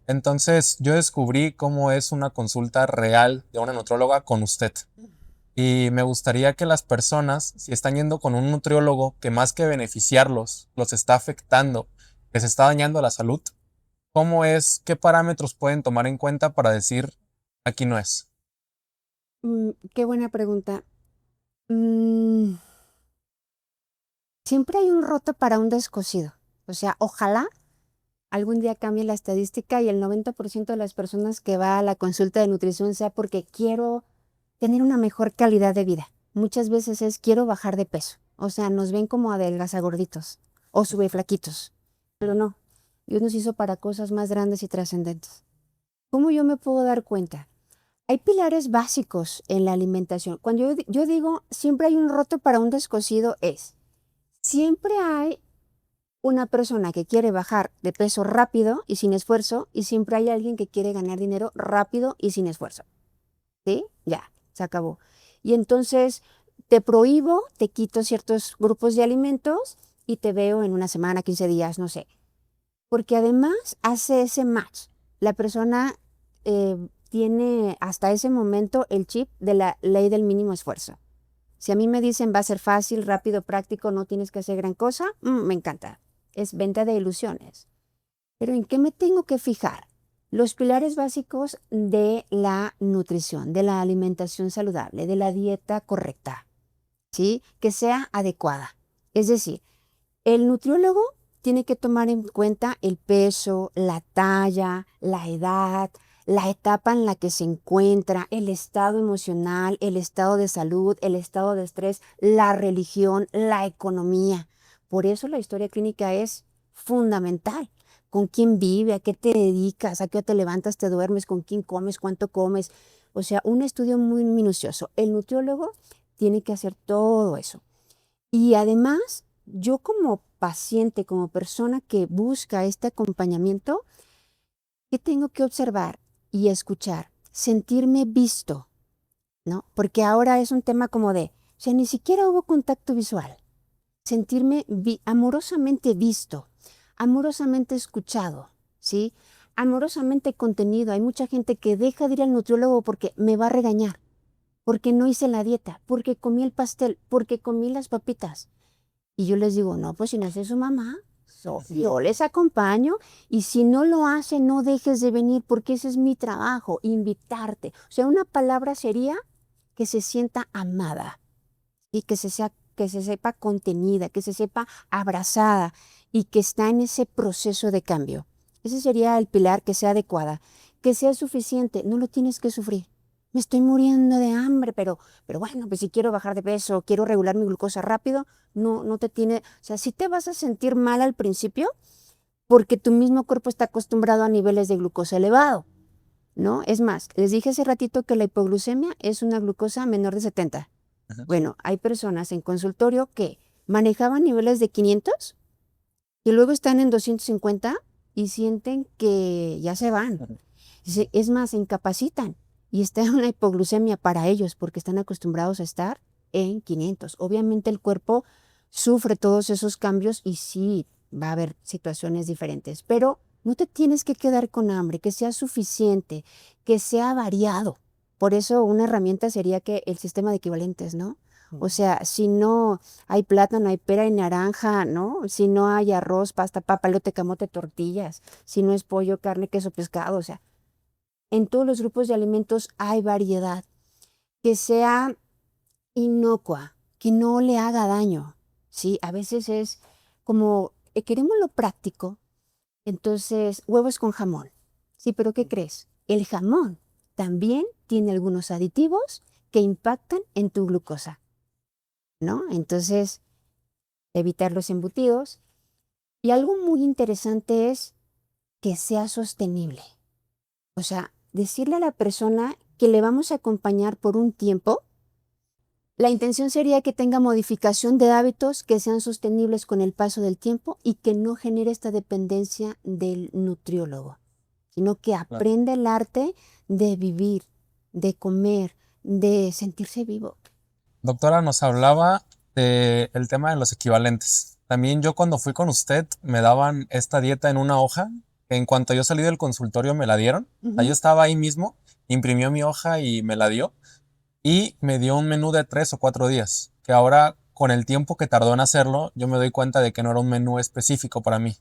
Entonces, yo descubrí cómo es una consulta real de una nutrióloga con usted. Y me gustaría que las personas, si están yendo con un nutriólogo que más que beneficiarlos, los está afectando, les está dañando la salud, ¿cómo es, qué parámetros pueden tomar en cuenta para decir aquí no es? Qué buena pregunta. Mm, Siempre hay un roto para un descosido. O sea, ojalá algún día cambie la estadística y el 90% de las personas que va a la consulta de nutrición sea porque quiero tener una mejor calidad de vida. Muchas veces es quiero bajar de peso. O sea, nos ven como adelgazagorditos o sube flaquitos. Pero no, Dios nos hizo para cosas más grandes y trascendentes. ¿Cómo yo me puedo dar cuenta? Hay pilares básicos en la alimentación. Cuando yo digo siempre hay un roto para un descosido, siempre hay una persona que quiere bajar de peso rápido y sin esfuerzo, y siempre hay alguien que quiere ganar dinero rápido y sin esfuerzo. ¿Sí? Ya, se acabó. Y entonces te prohíbo, te quito ciertos grupos de alimentos y te veo en una semana, 15 días, no sé. Porque además hace ese match. La persona tiene hasta ese momento el chip de la ley del mínimo esfuerzo. Si a mí me dicen va a ser fácil, rápido, práctico, no tienes que hacer gran cosa, me encanta. Es venta de ilusiones. Pero ¿en qué me tengo que fijar? Los pilares básicos de la nutrición, de la alimentación saludable, de la dieta correcta, ¿sí? Que sea adecuada. Es decir, el nutriólogo tiene que tomar en cuenta el peso, la talla, la edad, la etapa en la que se encuentra, el estado emocional, el estado de salud, el estado de estrés, la religión, la economía. Por eso la historia clínica es fundamental. ¿Con quién vive? ¿A qué te dedicas? ¿A qué te levantas, te duermes? ¿Con quién comes? ¿Cuánto comes? O sea, un estudio muy minucioso. El nutriólogo tiene que hacer todo eso. Y además, yo como paciente, como persona que busca este acompañamiento, ¿qué tengo que observar y escuchar? Sentirme visto, ¿no? Porque ahora es un tema como o sea, ni siquiera hubo contacto visual. Sentirme amorosamente visto, amorosamente escuchado, ¿sí? Amorosamente contenido. Hay mucha gente que deja de ir al nutriólogo porque me va a regañar, porque no hice la dieta, porque comí el pastel, porque comí las papitas. Y yo les digo, no, pues si no hace su mamá, yo les acompaño y si no lo hace, no dejes de venir porque ese es mi trabajo, invitarte. O sea, una palabra sería que se sienta amada y que se sepa contenida, que se sepa abrazada y que está en ese proceso de cambio. Ese sería el pilar, que sea adecuada, que sea suficiente, no lo tienes que sufrir. Me estoy muriendo de hambre, pero bueno, pues si quiero bajar de peso, quiero regular mi glucosa rápido, no te tiene, o sea, sí te vas a sentir mal al principio porque tu mismo cuerpo está acostumbrado a niveles de glucosa elevado, ¿no? Es más, les dije hace ratito que la hipoglucemia es una glucosa menor de 70. Ujú. Bueno, hay personas en consultorio que manejaban niveles de 500 y luego están en 250 y sienten que ya se van. Ujú. Es más, se incapacitan y está en una hipoglucemia para ellos porque están acostumbrados a estar en 500. Obviamente el cuerpo sufre todos esos cambios y sí va a haber situaciones diferentes, pero no te tienes que quedar con hambre, que sea suficiente, que sea variado. Por eso una herramienta sería que el sistema de equivalentes, ¿no? O sea, si no hay plátano, hay pera y naranja, ¿no? Si no hay arroz, pasta, papa, elote, camote, tortillas, si no es pollo, carne, queso, pescado, o sea, en todos los grupos de alimentos hay variedad, que sea inocua, que no le haga daño, ¿sí? A veces es como, queremos lo práctico, entonces huevos con jamón, sí, pero ¿qué crees? El jamón también tiene algunos aditivos que impactan en tu glucosa. ¿no? Entonces, evitar los embutidos. Y algo muy interesante es que sea sostenible. O sea, decirle a la persona que le vamos a acompañar por un tiempo. La intención sería que tenga modificación de hábitos que sean sostenibles con el paso del tiempo y que no genere esta dependencia del nutriólogo, sino que aprenda el arte de vivir, de comer, de sentirse vivo. Doctora, nos hablaba del tema de los equivalentes. También yo cuando fui con usted me daban esta dieta en una hoja, que en cuanto yo salí del consultorio me la dieron. O sea, yo estaba ahí mismo, imprimió mi hoja y me la dio. Y me dio un menú de 3 o 4 días, que ahora con el tiempo que tardó en hacerlo, yo me doy cuenta de que no era un menú específico para mí.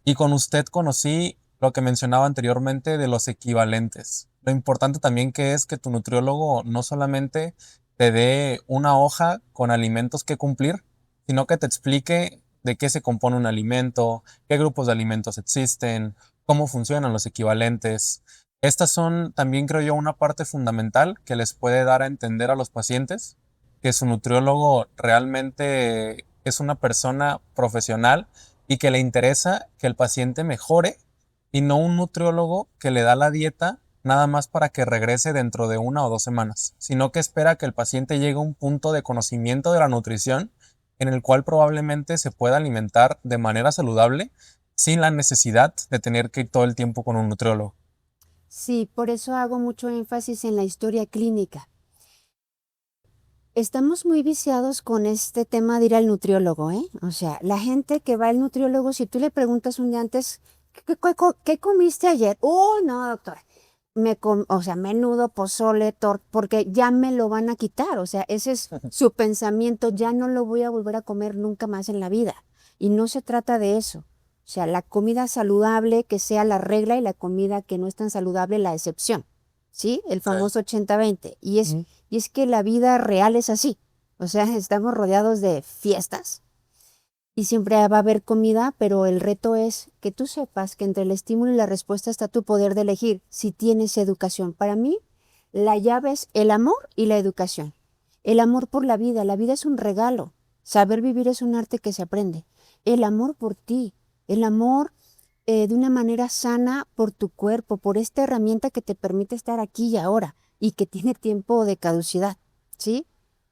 Y con usted conocí lo que mencionaba anteriormente de los equivalentes. Lo importante también que es que tu nutriólogo no solamente te dé una hoja con alimentos que cumplir, sino que te explique de qué se compone un alimento, qué grupos de alimentos existen, cómo funcionan los equivalentes. Estas son también, creo yo, una parte fundamental que les puede dar a entender a los pacientes que su nutriólogo realmente es una persona profesional y que le interesa que el paciente mejore y no un nutriólogo que le da la dieta nada más para que regrese dentro de 1 o 2 semanas, sino que espera que el paciente llegue a un punto de conocimiento de la nutrición en el cual probablemente se pueda alimentar de manera saludable sin la necesidad de tener que ir todo el tiempo con un nutriólogo. Sí, por eso hago mucho énfasis en la historia clínica. Estamos muy viciados con este tema de ir al nutriólogo, ¿eh? O sea, la gente que va al nutriólogo, si tú le preguntas un día antes, ¿qué comiste ayer? Oh, no, doctora. O sea, menudo, pozole, porque ya me lo van a quitar. O sea, ese es su pensamiento, ya no lo voy a volver a comer nunca más en la vida. Y no se trata de eso. O sea, la comida saludable que sea la regla y la comida que no es tan saludable la excepción. ¿Sí? El famoso 80-20. Y es que la vida real es así. O sea, estamos rodeados de fiestas y siempre va a haber comida, pero el reto es que tú sepas que entre el estímulo y la respuesta está tu poder de elegir si tienes educación. Para mí, la llave es el amor y la educación. El amor por la vida. La vida es un regalo. Saber vivir es un arte que se aprende. El amor por ti. El amor de una manera sana por tu cuerpo, por esta herramienta que te permite estar aquí y ahora y que tiene tiempo de caducidad, ¿sí?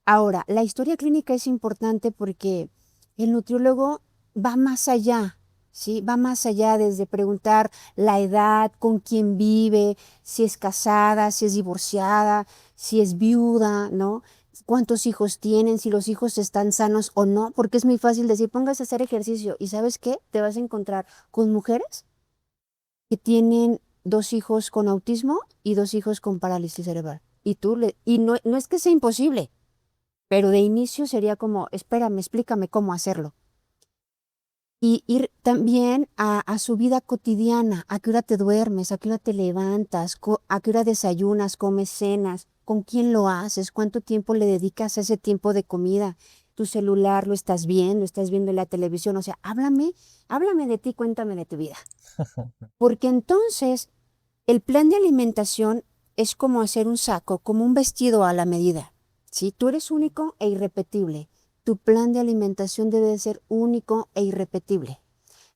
Ahora, la historia clínica es importante porque el nutriólogo va más allá, ¿sí? Va más allá desde preguntar la edad, con quién vive, si es casada, si es divorciada, si es viuda, ¿no? Cuántos hijos tienen, si los hijos están sanos o no, porque es muy fácil decir, póngase a hacer ejercicio y ¿sabes qué? Te vas a encontrar con mujeres que tienen 2 hijos con autismo y 2 hijos con parálisis cerebral. Y no es que sea imposible, pero de inicio sería como, espérame, explícame cómo hacerlo. Y ir también a su vida cotidiana, a qué hora te duermes, a qué hora te levantas, a qué hora desayunas, comes, cenas, con quién lo haces, cuánto tiempo le dedicas a ese tiempo de comida. Tu celular lo estás viendo en la televisión, o sea, háblame de ti, cuéntame de tu vida. Porque entonces el plan de alimentación es como hacer un saco, como un vestido a la medida. ¿Sí? Tú eres único e irrepetible. Tu plan de alimentación debe de ser único e irrepetible.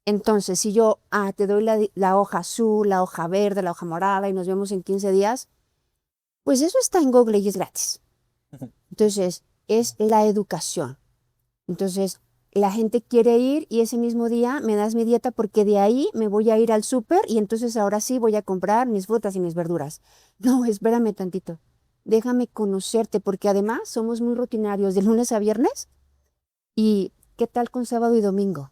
Entonces, si yo te doy la hoja azul, la hoja verde, la hoja morada y nos vemos en 15 días, pues eso está en Google y es gratis. Entonces, es la educación. Entonces, la gente quiere ir y ese mismo día me das mi dieta porque de ahí me voy a ir al súper y entonces ahora sí voy a comprar mis frutas y mis verduras. No, espérame tantito. Déjame conocerte porque además somos muy rutinarios de lunes a viernes. ¿Y qué tal con sábado y domingo?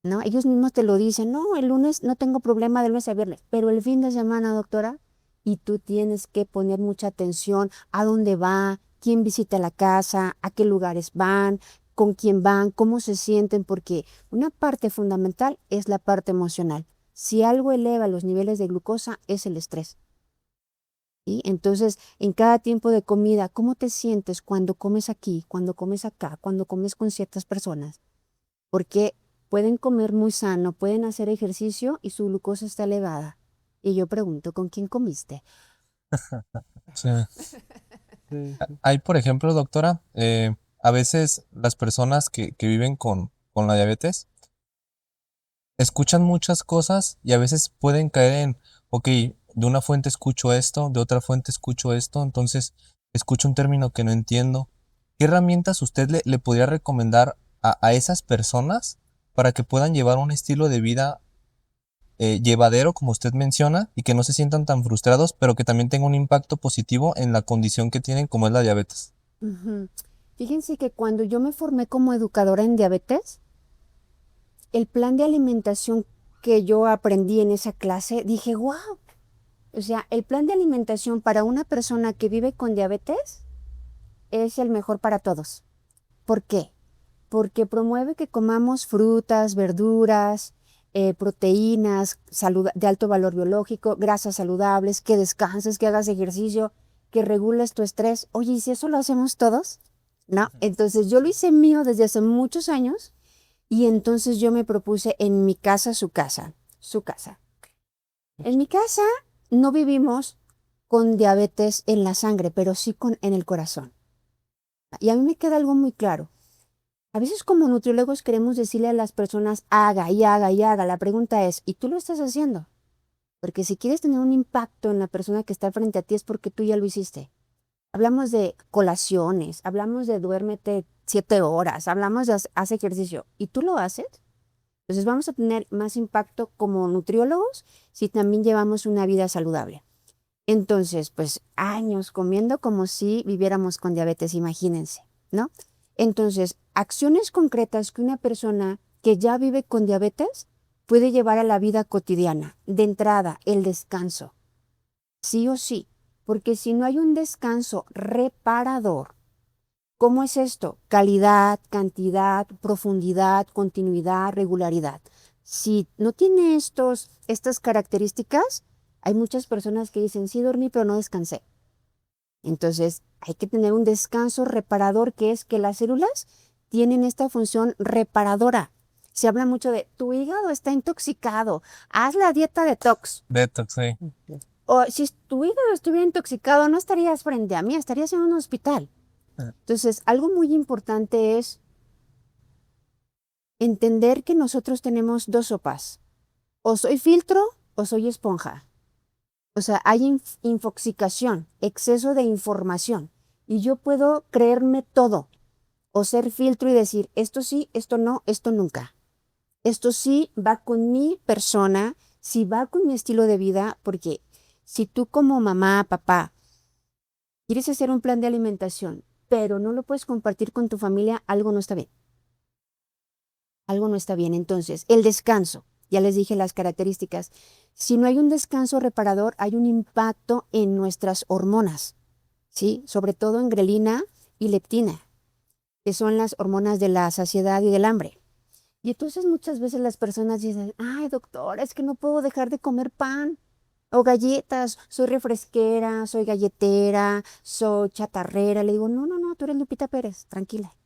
¿No? Ellos mismos te lo dicen, no, el lunes no tengo problema de lunes a viernes, pero el fin de semana, doctora, y tú tienes que poner mucha atención a dónde va, quién visita la casa, a qué lugares van, con quién van, cómo se sienten, porque una parte fundamental es la parte emocional. Si algo eleva los niveles de glucosa, es el estrés. ¿Sí? Entonces, en cada tiempo de comida, ¿cómo te sientes cuando comes aquí, cuando comes acá, cuando comes con ciertas personas? Porque pueden comer muy sano, pueden hacer ejercicio y su glucosa está elevada. Y yo pregunto, ¿con quién comiste? Sí. Sí. Hay, por ejemplo, doctora, a veces las personas que viven con la diabetes escuchan muchas cosas y a veces pueden caer en, ok, de una fuente escucho esto, de otra fuente escucho esto, entonces escucho un término que no entiendo. ¿Qué herramientas usted le podría recomendar a esas personas para que puedan llevar un estilo de vida llevadero, como usted menciona, y que no se sientan tan frustrados, pero que también tenga un impacto positivo en la condición que tienen, como es la diabetes? Ujú. Fíjense que cuando yo me formé como educadora en diabetes, el plan de alimentación que yo aprendí en esa clase, dije, wow, o sea, el plan de alimentación para una persona que vive con diabetes es el mejor para todos. ¿Por qué? Porque promueve que comamos frutas, verduras, proteínas de alto valor biológico, grasas saludables, que descanses, que hagas ejercicio, que regules tu estrés. Oye, ¿y si eso lo hacemos todos? No, entonces yo lo hice mío desde hace muchos años y entonces yo me propuse en mi casa, su casa, su casa. En mi casa no vivimos con diabetes en la sangre, pero sí en el corazón. Y a mí me queda algo muy claro. A veces como nutriólogos queremos decirle a las personas haga y haga y haga. La pregunta es, ¿y tú lo estás haciendo? Porque si quieres tener un impacto en la persona que está frente a ti es porque tú ya lo hiciste. Hablamos de colaciones, hablamos de duérmete 7 horas, hablamos de haz ejercicio. ¿Y tú lo haces? Entonces vamos a tener más impacto como nutriólogos si también llevamos una vida saludable. Entonces, pues años comiendo como si viviéramos con diabetes, imagínense, ¿no? Entonces, acciones concretas que una persona que ya vive con diabetes puede llevar a la vida cotidiana. De entrada, el descanso. Sí o sí, porque si no hay un descanso reparador, ¿cómo es esto? Calidad, cantidad, profundidad, continuidad, regularidad. Si no tiene estas características, hay muchas personas que dicen, sí dormí, pero no descansé. Entonces, hay que tener un descanso reparador, que es que las células tienen esta función reparadora. Se habla mucho de, tu hígado está intoxicado, haz la dieta detox. Detox, sí. O si tu hígado estuviera intoxicado, no estarías frente a mí, estarías en un hospital. Entonces, algo muy importante es entender que nosotros tenemos dos sopas. O soy filtro o soy esponja. O sea, hay infoxicación, exceso de información. Y yo puedo creerme todo. O ser filtro y decir, esto sí, esto no, esto nunca. Esto sí va con mi persona, sí va con mi estilo de vida, porque si tú como mamá, papá, quieres hacer un plan de alimentación, pero no lo puedes compartir con tu familia, algo no está bien. Algo no está bien. Entonces, el descanso, ya les dije las características. Si no hay un descanso reparador, hay un impacto en nuestras hormonas, ¿sí? Sobre todo en grelina y leptina, que son las hormonas de la saciedad y del hambre. Y entonces muchas veces las personas dicen, ay, doctor, es que no puedo dejar de comer pan o galletas, soy refresquera, soy galletera, soy chatarrera. Le digo, no, no, no, tú eres Lupita Pérez, tranquila.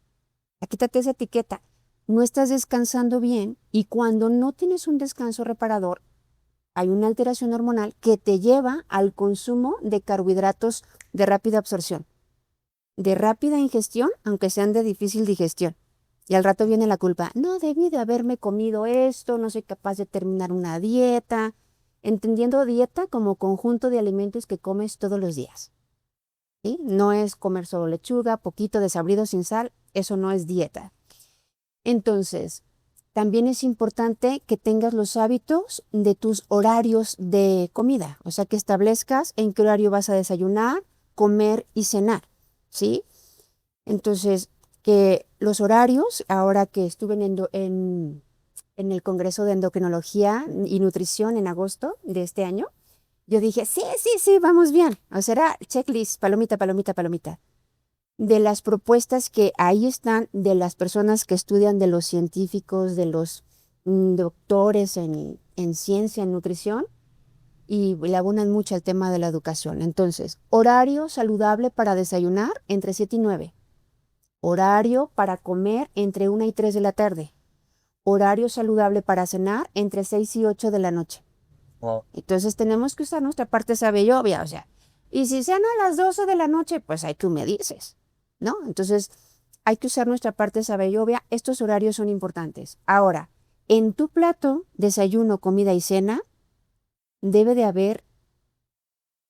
Ya quítate esa etiqueta. No estás descansando bien y cuando no tienes un descanso reparador, hay una alteración hormonal que te lleva al consumo de carbohidratos de rápida absorción, de rápida ingestión, aunque sean de difícil digestión. Y al rato viene la culpa. No debí de haberme comido esto, no soy capaz de terminar una dieta. Entendiendo dieta como conjunto de alimentos que comes todos los días. ¿Sí? No es comer solo lechuga, poquito desabrido sin sal, eso no es dieta. Entonces, también es importante que tengas los hábitos de tus horarios de comida, o sea, que establezcas en qué horario vas a desayunar, comer y cenar, ¿sí? Entonces, que los horarios, ahora que estuve en el Congreso de Endocrinología y Nutrición en agosto de este año, yo dije, sí, sí, sí, vamos bien. O sea, era checklist, palomita, palomita, palomita. De las propuestas que ahí están, de las personas que estudian, de los científicos, de los doctores en ciencia, en nutrición, y le abonan mucho al tema de la educación. Entonces, horario saludable para desayunar entre 7 y 9. Horario para comer entre 1 y 3 de la tarde. Horario saludable para cenar entre 6 y 8 de la noche. Wow. Entonces tenemos que usar nuestra parte sabellovia, o sea, y si cena a las 12 de la noche, pues ahí tú me dices, ¿no? Entonces hay que usar nuestra parte sabiovia. Estos horarios son importantes. Ahora, en tu plato, desayuno, comida y cena, debe de haber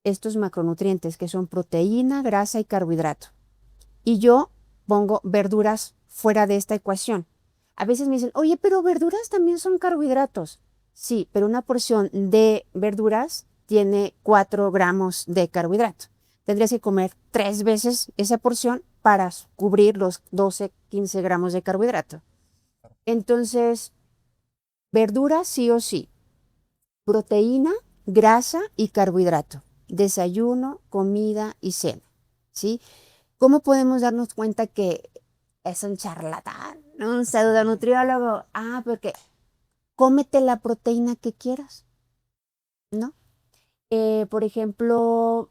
estos macronutrientes que son proteína, grasa y carbohidrato. Y yo pongo verduras fuera de esta ecuación. A veces me dicen, oye, pero verduras también son carbohidratos. Sí, pero una porción de verduras tiene 4 gramos de carbohidrato. Tendrías que comer 3 veces esa porción para cubrir los 12, 15 gramos de carbohidrato. Entonces, verduras sí o sí. Proteína, grasa y carbohidrato. Desayuno, comida y cena. ¿Sí? ¿Cómo podemos darnos cuenta que es un charlatán, ¿no? Un pseudonutriólogo? Porque cómete la proteína que quieras, ¿no? Por ejemplo,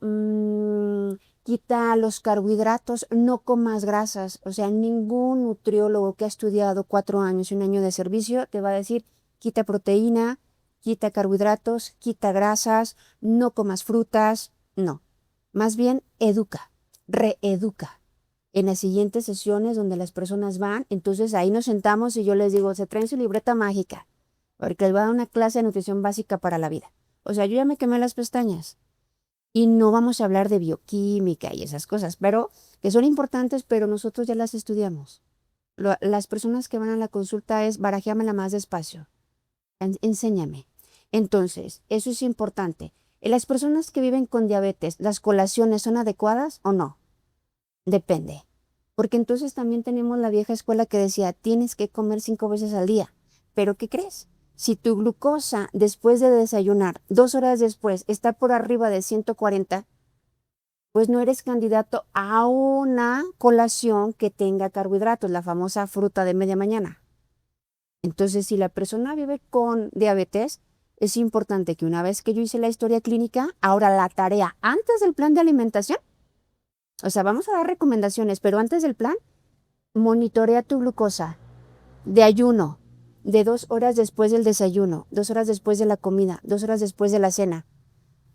quita los carbohidratos, no comas grasas. O sea, ningún nutriólogo que ha estudiado 4 años y 1 año de servicio te va a decir, quita proteína, quita carbohidratos, quita grasas, no comas frutas. No, más bien educa, reeduca. En las siguientes sesiones donde las personas van, entonces ahí nos sentamos y yo les digo, se traen su libreta mágica, porque les va a dar una clase de nutrición básica para la vida. O sea, yo ya me quemé las pestañas y no vamos a hablar de bioquímica y esas cosas, pero que son importantes, pero nosotros ya las estudiamos. Las personas que van a la consulta es barajéamela más despacio, enséñame. Entonces, eso es importante. Las personas que viven con diabetes, ¿las colaciones son adecuadas o no? Depende. Porque entonces también tenemos la vieja escuela que decía, tienes que comer 5 veces al día. ¿Pero qué crees? Si tu glucosa después de desayunar, 2 horas después, está por arriba de 140, pues no eres candidato a una colación que tenga carbohidratos, la famosa fruta de media mañana. Entonces, si la persona vive con diabetes, es importante que una vez que yo hice la historia clínica, ahora la tarea antes del plan de alimentación, o sea, vamos a dar recomendaciones, pero antes del plan, monitorea tu glucosa de ayuno, de 2 horas después del desayuno, 2 horas después de la comida, 2 horas después de la cena,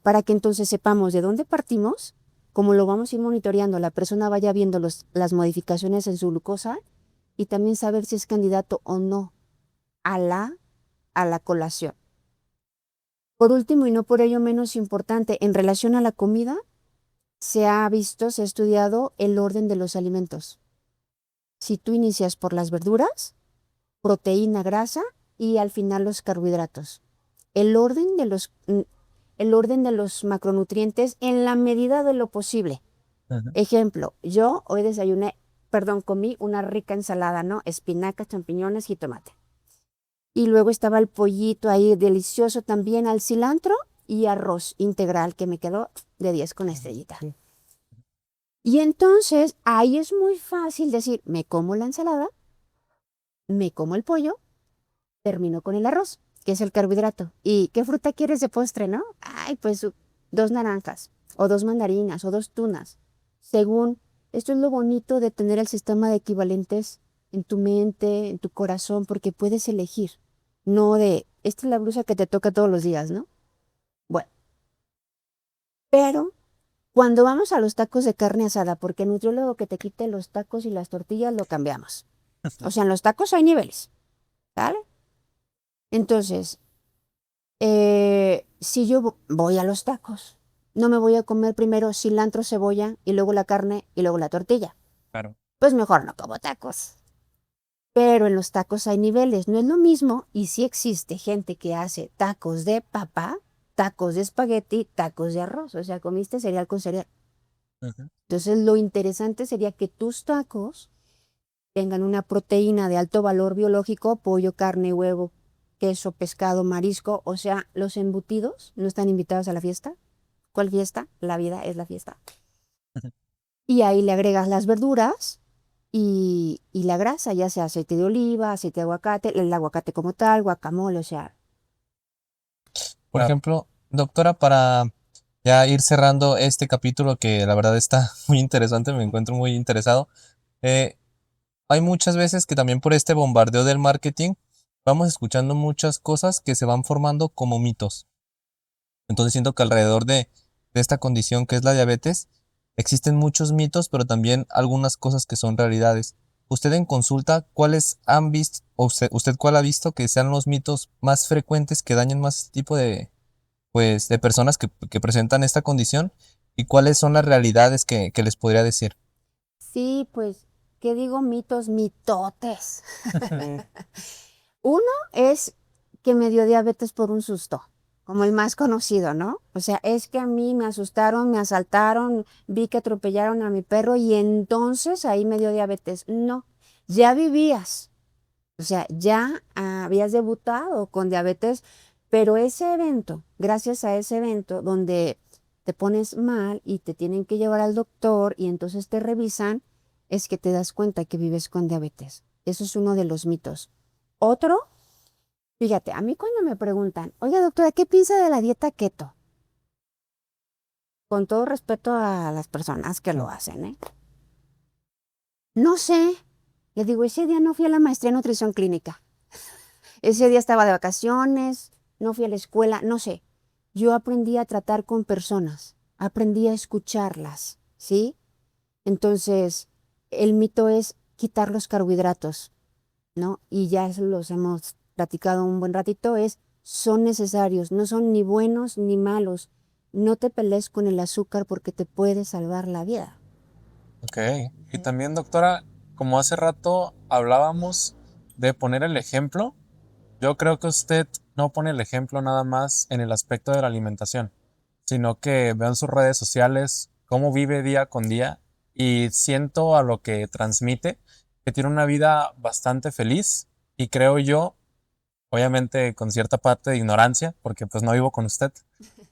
para que entonces sepamos de dónde partimos, cómo lo vamos a ir monitoreando, la persona vaya viendo las modificaciones en su glucosa y también saber si es candidato o no a la colación. Por último, y no por ello menos importante, en relación a la comida, se ha estudiado el orden de los alimentos. Si tú inicias por las verduras, proteína, grasa y al final los carbohidratos. El orden de los macronutrientes en la medida de lo posible. Ajá. Ejemplo, yo hoy comí una rica ensalada, ¿no? Espinacas, champiñones y tomate. Y luego estaba el pollito ahí delicioso también al cilantro y arroz integral que me quedó de 10 con estrellita. Y entonces ahí es muy fácil decir, me como la ensalada, me como el pollo, termino con el arroz, que es el carbohidrato. ¿Y qué fruta quieres de postre, no? Ay, pues 2 naranjas, o 2 mandarinas, o 2 tunas. Según, esto es lo bonito de tener el sistema de equivalentes en tu mente, en tu corazón, porque puedes elegir. No de, esta es la blusa que te toca todos los días, ¿no? Bueno, pero cuando vamos a los tacos de carne asada, porque el nutriólogo que te quite los tacos y las tortillas lo cambiamos. O sea, en los tacos hay niveles, ¿vale? Entonces, si yo voy a los tacos, no me voy a comer primero cilantro, cebolla y luego la carne y luego la tortilla. Claro. Pues mejor no como tacos. Pero en los tacos hay niveles, no es lo mismo y sí existe gente que hace tacos de papa, tacos de espagueti, tacos de arroz, o sea, comiste cereal con cereal. Ajá. Entonces, lo interesante sería que tus tacos tengan una proteína de alto valor biológico, pollo, carne, huevo, queso, pescado, marisco, o sea, los embutidos no están invitados a la fiesta. ¿Cuál fiesta? La vida es la fiesta. Y ahí le agregas las verduras y la grasa, ya sea aceite de oliva, aceite de aguacate, el aguacate como tal, guacamole, o sea. Por Claro. ejemplo, doctora, para ya ir cerrando este capítulo que la verdad está muy interesante, me encuentro muy interesado. Hay muchas veces que también por este bombardeo del marketing vamos escuchando muchas cosas que se van formando como mitos. Entonces siento que alrededor de esta condición que es la diabetes, existen muchos mitos, pero también algunas cosas que son realidades. usted en consulta, ¿cuáles han visto, o usted cuál ha visto que sean los mitos más frecuentes que dañen más este tipo de, pues, de personas que presentan esta condición? ¿Y cuáles son las realidades que les podría decir? Sí, pues, ¿qué digo? Mitos, mitotes. Mm, Uno es que me dio diabetes por un susto, como el más conocido, ¿no? O sea, es que a mí me asustaron, me asaltaron, vi que atropellaron a mi perro y entonces ahí me dio diabetes. No, ya vivías, o sea, ya habías debutado con diabetes, pero ese evento, gracias a ese evento donde te pones mal y te tienen que llevar al doctor y entonces te revisan, es que te das cuenta que vives con diabetes. Eso es uno de los mitos. Otro, fíjate, a mí cuando me preguntan, oiga doctora, ¿qué piensa de la dieta keto? Con todo respeto a las personas que lo hacen, ¿eh? No sé. Le digo, ese día no fui a la maestría en nutrición clínica. Ese día estaba de vacaciones, no fui a la escuela, no sé. Yo aprendí a tratar con personas, aprendí a escucharlas, ¿sí? Entonces, el mito es quitar los carbohidratos, ¿no? Y ya eso los hemos platicado un buen ratito, son necesarios, no son ni buenos ni malos. No te pelees con el azúcar porque te puede salvar la vida. Ok. Y también, doctora, como hace rato hablábamos de poner el ejemplo, yo creo que usted no pone el ejemplo nada más en el aspecto de la alimentación, sino que veo en sus redes sociales cómo vive día con día y siento a lo que transmite que tiene una vida bastante feliz y creo yo, obviamente con cierta parte de ignorancia, porque pues no vivo con usted,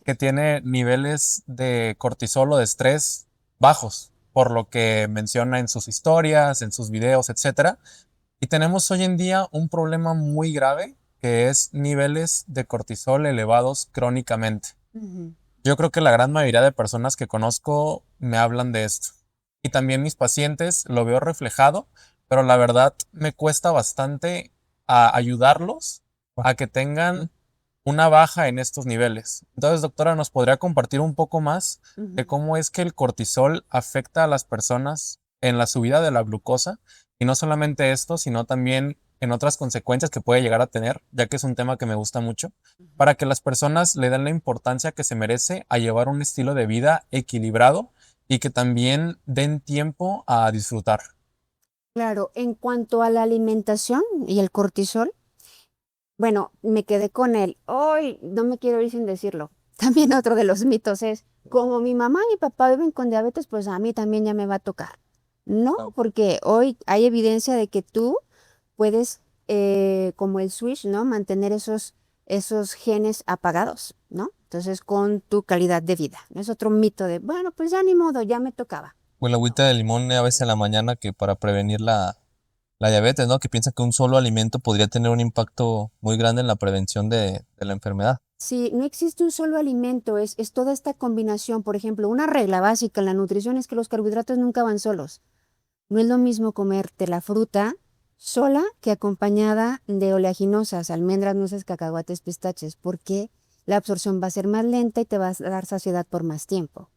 que tiene niveles de cortisol o de estrés bajos, por lo que menciona en sus historias, en sus videos, etcétera. Y tenemos hoy en día un problema muy grave que es niveles de cortisol elevados crónicamente. Ujú. Yo creo que la gran mayoría de personas que conozco me hablan de esto. Y también mis pacientes lo veo reflejado, pero la verdad me cuesta bastante ayudarlos a que tengan una baja en estos niveles. Entonces, doctora, ¿nos podría compartir un poco más de Ujú. cómo es que el cortisol afecta a las personas en la subida de la glucosa? Y no solamente esto, sino también en otras consecuencias que puede llegar a tener, ya que es un tema que me gusta mucho, para que las personas le den la importancia que se merece a llevar un estilo de vida equilibrado y que también den tiempo a disfrutar. Claro, en cuanto a la alimentación y el cortisol, bueno, me quedé con él. Hoy no me quiero ir sin decirlo. También otro de los mitos es, como mi mamá y mi papá viven con diabetes, pues a mí también ya me va a tocar. No, Claro. porque hoy hay evidencia de que tú puedes, como el switch, ¿no? Mantener esos genes apagados, ¿no? Entonces, con tu calidad de vida. No es otro mito de, bueno, pues ya ni modo, ya me tocaba. O el No. agüita de limón a veces en la mañana que para prevenir la diabetes, ¿no? Que piensa que un solo alimento podría tener un impacto muy grande en la prevención de la enfermedad. Sí, no existe un solo alimento, es toda esta combinación. Por ejemplo, una regla básica en la nutrición es que los carbohidratos nunca van solos. No es lo mismo comerte la fruta sola que acompañada de oleaginosas, almendras, nueces, cacahuates, pistaches, porque la absorción va a ser más lenta y te va a dar saciedad por más tiempo.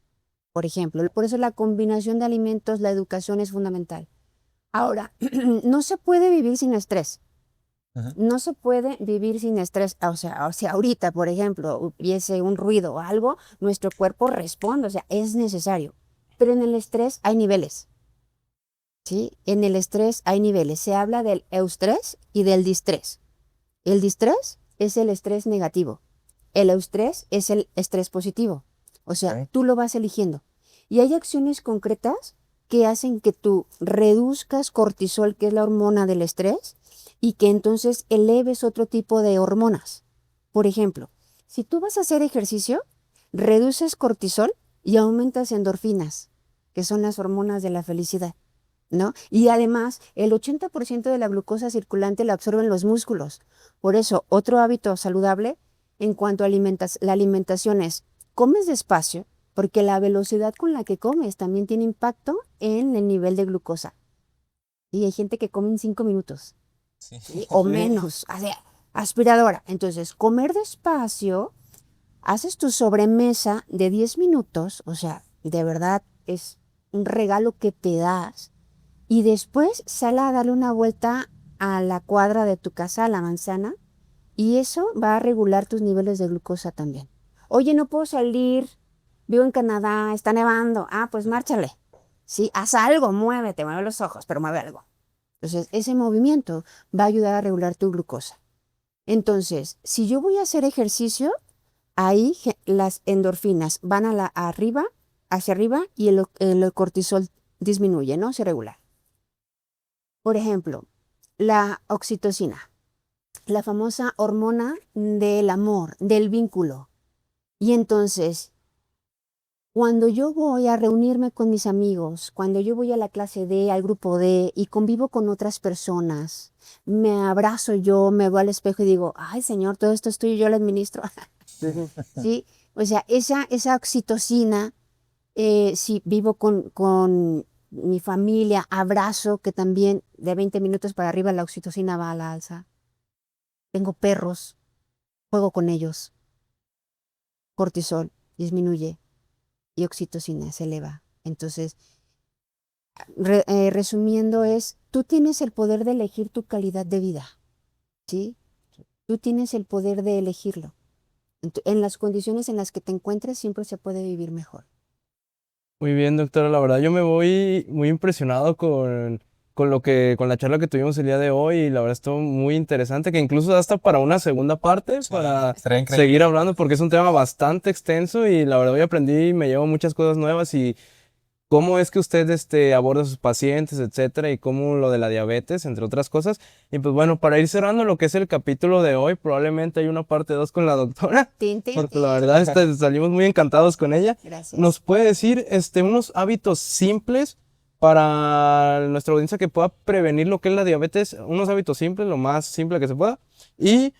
Por ejemplo, por eso la combinación de alimentos, la educación es fundamental. Ahora, no se puede vivir sin estrés. Ujú. No se puede vivir sin estrés. O sea, si ahorita, por ejemplo, hubiese un ruido o algo, nuestro cuerpo responde, o sea, es necesario. Pero en el estrés hay niveles, ¿sí? En el estrés hay niveles. Se habla del eustrés y del distrés. El distrés es el estrés negativo. El eustrés es el estrés positivo. O sea, Ok. tú lo vas eligiendo. Y hay acciones concretas que hacen que tú reduzcas cortisol, que es la hormona del estrés, y que entonces eleves otro tipo de hormonas. Por ejemplo, si tú vas a hacer ejercicio, reduces cortisol y aumentas endorfinas, que son las hormonas de la felicidad, ¿no? Y además, el 80% de la glucosa circulante la absorben los músculos. Por eso, otro hábito saludable en cuanto a la alimentación es, comes despacio, porque la velocidad con la que comes también tiene impacto en el nivel de glucosa. Y hay gente que come en 5 minutos, Sí. ¿sí? O sí. menos, o sea, aspiradora. Entonces, comer despacio, haces tu sobremesa de 10 minutos, o sea, de verdad es un regalo que te das y después sal a darle una vuelta a la cuadra de tu casa, a la manzana, y eso va a regular tus niveles de glucosa también. Oye, no puedo salir, vivo en Canadá, está nevando. Ah, pues márchale. Sí, haz algo, muévete, mueve los ojos, pero mueve algo. Entonces, ese movimiento va a ayudar a regular tu glucosa. Entonces, si yo voy a hacer ejercicio, ahí las endorfinas van hacia arriba, y el cortisol disminuye, ¿no? Se regula. Por ejemplo, la oxitocina, la famosa hormona del amor, del vínculo. Y entonces, cuando yo voy a reunirme con mis amigos, cuando yo voy a la clase D, al grupo D y convivo con otras personas, me abrazo yo, me veo al espejo y digo, ay Señor, todo esto es tuyo, yo lo administro. ¿Sí? O sea, esa oxitocina, si vivo con mi familia, abrazo, que también de 20 minutos para arriba la oxitocina va a la alza. Tengo perros, juego con ellos, cortisol disminuye y oxitocina se eleva. Entonces, resumiendo tú tienes el poder de elegir tu calidad de vida, ¿sí? Tú tienes el poder de elegirlo. En las condiciones en las que te encuentres siempre se puede vivir mejor. Muy bien, doctora. La verdad, yo me voy muy impresionado con la charla que tuvimos el día de hoy. Y la verdad, estuvo muy interesante, que incluso hasta para una segunda parte, para Estaría increíble. seguir hablando, porque es un tema bastante extenso y la verdad, hoy aprendí y me llevo muchas cosas nuevas y cómo es que usted aborda a sus pacientes, etcétera, y cómo lo de la diabetes, entre otras cosas. Y pues bueno, para ir cerrando lo que es el capítulo de hoy, probablemente hay una parte 2 con la doctora, Tin, tin, porque tin. la verdad salimos muy encantados con ella. Gracias. ¿Nos puede decir unos hábitos simples para nuestra audiencia que pueda prevenir lo que es la diabetes? Unos hábitos simples, lo más simple que se pueda. Y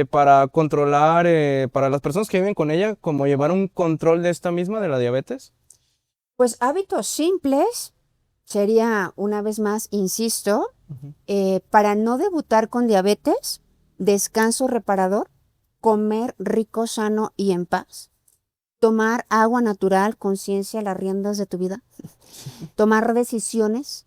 para controlar, para las personas que viven con ella, como llevar un control de esta misma, de la diabetes. Pues hábitos simples sería, una vez más, insisto, para no debutar con diabetes, descanso reparador, comer rico, sano y en paz, tomar agua natural, conciencia, las riendas de tu vida, tomar decisiones.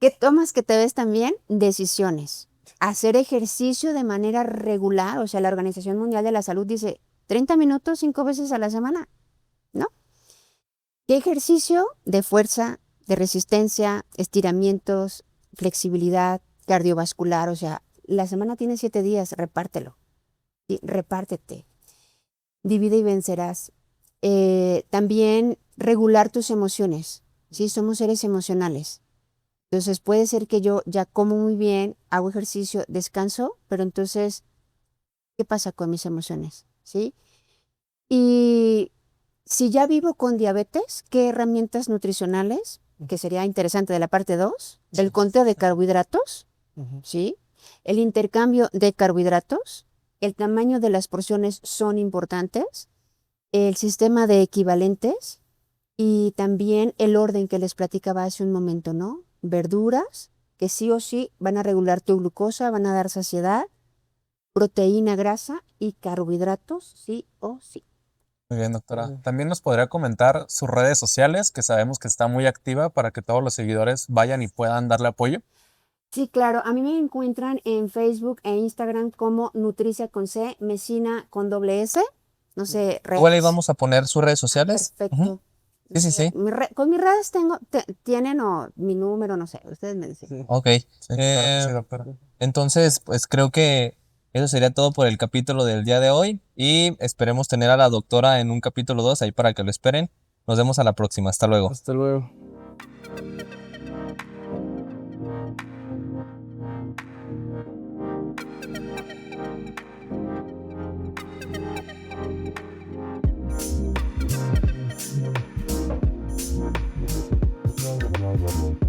¿Qué tomas que te ves también? Decisiones. Hacer ejercicio de manera regular, o sea, la Organización Mundial de la Salud dice 30 minutos 5 veces a la semana, ¿no? ¿Qué ejercicio? De fuerza, de resistencia, estiramientos, flexibilidad, cardiovascular. O sea, la semana tiene 7 días, repártelo. ¿Sí? Repártete. Divide y vencerás. También regular tus emociones. ¿Sí? Somos seres emocionales. Entonces puede ser que yo ya como muy bien, hago ejercicio, descanso, pero entonces, ¿qué pasa con mis emociones? ¿Sí? Y si ya vivo con diabetes, ¿qué herramientas nutricionales? Que sería interesante de la parte 2, el conteo de carbohidratos, ¿sí? El intercambio de carbohidratos, el tamaño de las porciones son importantes, el sistema de equivalentes y también el orden que les platicaba hace un momento, ¿no? Verduras, que sí o sí van a regular tu glucosa, van a dar saciedad, proteína, grasa y carbohidratos, sí o sí. Muy bien, doctora. También nos podría comentar sus redes sociales, que sabemos que está muy activa para que todos los seguidores vayan y puedan darle apoyo. Sí, claro. A mí me encuentran en Facebook e Instagram como Nutricia con C, Mesina con doble S. No sé, redes. Igual ahí vamos a poner sus redes sociales. Perfecto. Ujú. Sí. Con mis redes tienen mi número, no sé, ustedes me dicen. Ok. Sí, claro que sí, doctora. Entonces, pues creo que eso sería todo por el capítulo del día de hoy y esperemos tener a la doctora en un capítulo 2 ahí para que lo esperen. Nos vemos a la próxima. Hasta luego. Hasta luego. Bye.